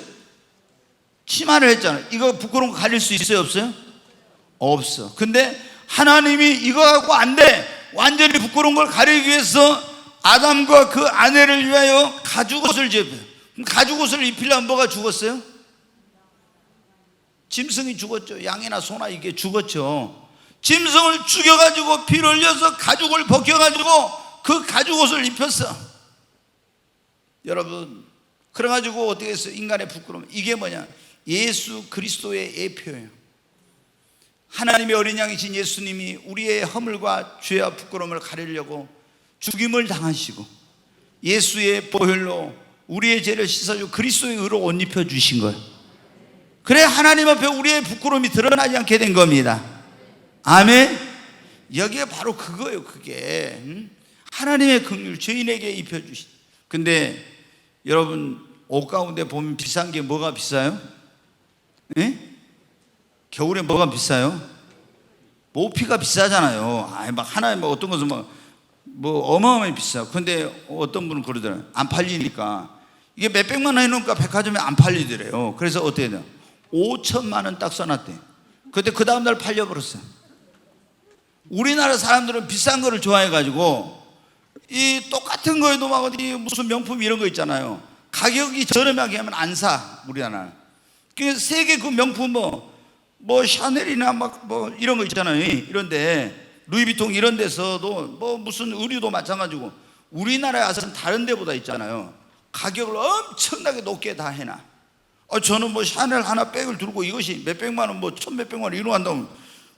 치마를 했잖아요. 이거 부끄러움 가릴 수 있어요? 없어요? 없어. 근데 하나님이 이거 갖고 안 돼. 완전히 부끄러운 걸 가리기 위해서 아담과 그 아내를 위하여 가죽옷을 지어 입혀요. 그럼 가죽옷을 입히려면 뭐가 죽었어요? 짐승이 죽었죠. 양이나 소나 이게 죽었죠. 짐승을 죽여가지고 피를 흘려서 가죽을 벗겨가지고 그 가죽옷을 입혔어. 여러분, 그래가지고 어떻게 했어요? 인간의 부끄러움. 이게 뭐냐? 예수 그리스도의 예표예요. 하나님의 어린 양이신 예수님이 우리의 허물과 죄와 부끄러움을 가리려고 죽임을 당하시고 예수의 보혈로 우리의 죄를 씻어주고 그리스도의 의로 옷 입혀주신 거예요. 그래 하나님 앞에 우리의 부끄러움이 드러나지 않게 된 겁니다. 아멘. 여기에 바로 그거예요. 그게 하나님의 긍휼, 죄인에게 입혀주신. 근데 여러분, 옷 가운데 보면 비싼 게 뭐가 비싸요? 예? 겨울에 뭐가 비싸요? 모피가 비싸잖아요. 막 하나에 뭐 어떤 것은 뭐 어마어마하게 비싸. 근데 어떤 분은 그러더라고요. 안 팔리니까. 이게 몇백만 원 해놓으니까 백화점에 안 팔리더래요. 그래서 어떻게 해요? 5천만 원 딱 써놨대. 근데 그 다음날 팔려버렸어요. 우리나라 사람들은 비싼 거를 좋아해가지고 이 똑같은 거에도 막 어디 무슨 명품 이런 거 있잖아요. 가격이 저렴하게 하면 안 사, 우리나라는. 그래서 세계 그 명품 뭐 샤넬이나 막 뭐 이런 거 있잖아요. 이런데 루이비통 이런 데서도 뭐 무슨 의류도 마찬가지고 우리나라에 와서는 다른 데보다 있잖아요. 가격을 엄청나게 높게 다 해놔. 저는 뭐 샤넬 하나 백을 들고 이것이 몇백만 원, 뭐 천몇백만 원 이러고 한다면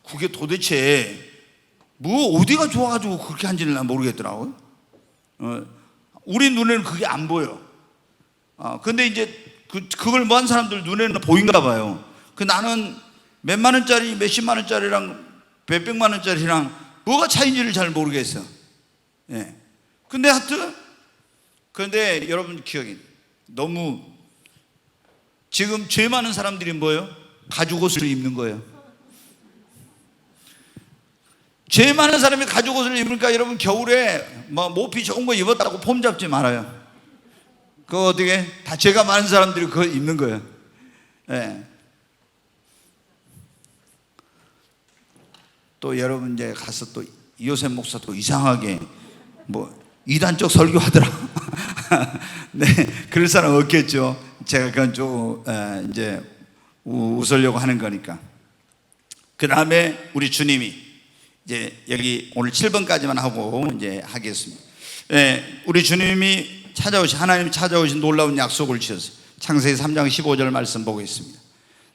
그게 도대체 뭐 어디가 좋아가지고 그렇게 한지는 난 모르겠더라고요. 우리 눈에는 그게 안 보여. 근데 이제 그걸 뭐 한 사람들 눈에는 보인가 봐요. 나는 몇만 원짜리, 몇십만 원짜리랑 몇백만 원짜리랑 뭐가 차이인지를 잘 모르겠어. 예. 근데 하여튼, 그런데 여러분 기억이 너무 지금 죄 많은 사람들이 뭐예요? 가죽옷을 입는 거예요. 죄 많은 사람이 가죽옷을 입으니까 여러분 겨울에 뭐 모피 좋은 거 입었다고 폼 잡지 말아요. 그거 어떻게 다 죄가 많은 사람들이 그거 입는 거예요. 예. 또 여러분 이제 가서 또 이호셉 목사 또 이상하게 뭐 이단적 설교하더라. 네, 그럴 사람 없겠죠. 제가 그건 좀 이제 웃으려고 하는 거니까. 그 다음에 우리 주님이 이제 여기 오늘 7번까지만 하고 이제 하겠습니다. 예, 우리 주님이 하나님이 찾아오신 놀라운 약속을 지었어요. 창세기 3장 15절 말씀 보고 있습니다.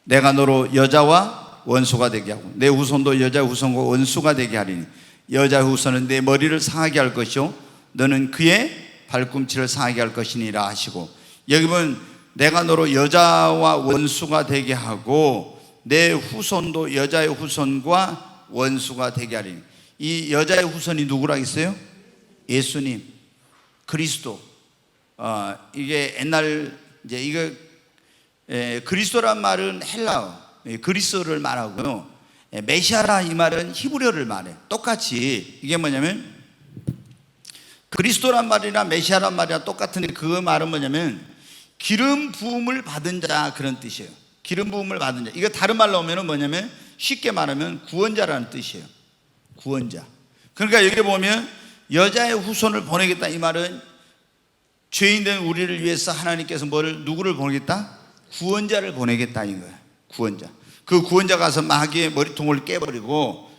내가 너로 여자와 원수가 되게 하고 내 후손도 여자 후손과 원수가 되게 하리니 여자의 후손은 내 머리를 상하게 할 것이요 너는 그의 발꿈치를 상하게 할 것이니라 하시고, 여기 보면 내가 너로 여자와 원수가 되게 하고 내 후손도 여자의 후손과 원수가 되게 하리니. 이 여자의 후손이 누구라 했어요? 예수님, 그리스도. 이게 옛날 이제 이거 그리스도란 말은 헬라어 그리스도를 말하고요, 메시아라 이 말은 히브리어를 말해. 똑같이 이게 뭐냐면 그리스도란 말이나 메시아란 말이랑 똑같은데 그 말은 뭐냐면 기름 부음을 받은 자, 그런 뜻이에요. 기름 부음을 받은 자. 이거 다른 말로 하면 뭐냐면 쉽게 말하면 구원자라는 뜻이에요. 구원자. 그러니까 여기 보면 여자의 후손을 보내겠다 이 말은 죄인된 우리를 위해서 하나님께서 누구를 보내겠다? 구원자를 보내겠다 이거예요. 구원자. 그 구원자 가서 마귀의 머리통을 깨버리고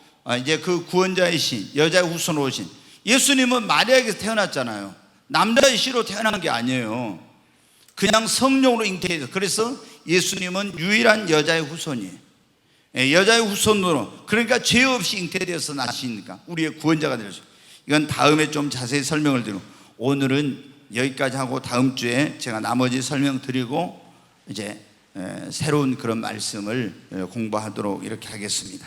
이제 그 구원자의 신, 여자의 후손으로 오신 예수님은 마리아에게서 태어났잖아요. 남자의 씨로 태어난 게 아니에요. 그냥 성령으로 잉태해서. 그래서 예수님은 유일한 여자의 후손이에요. 여자의 후손으로, 그러니까 죄 없이 잉태되어서 나시니까 우리의 구원자가 되었어요. 이건 다음에 좀 자세히 설명을 드리고, 오늘은 여기까지 하고 다음 주에 제가 나머지 설명드리고 이제 새로운 그런 말씀을 공부하도록 이렇게 하겠습니다.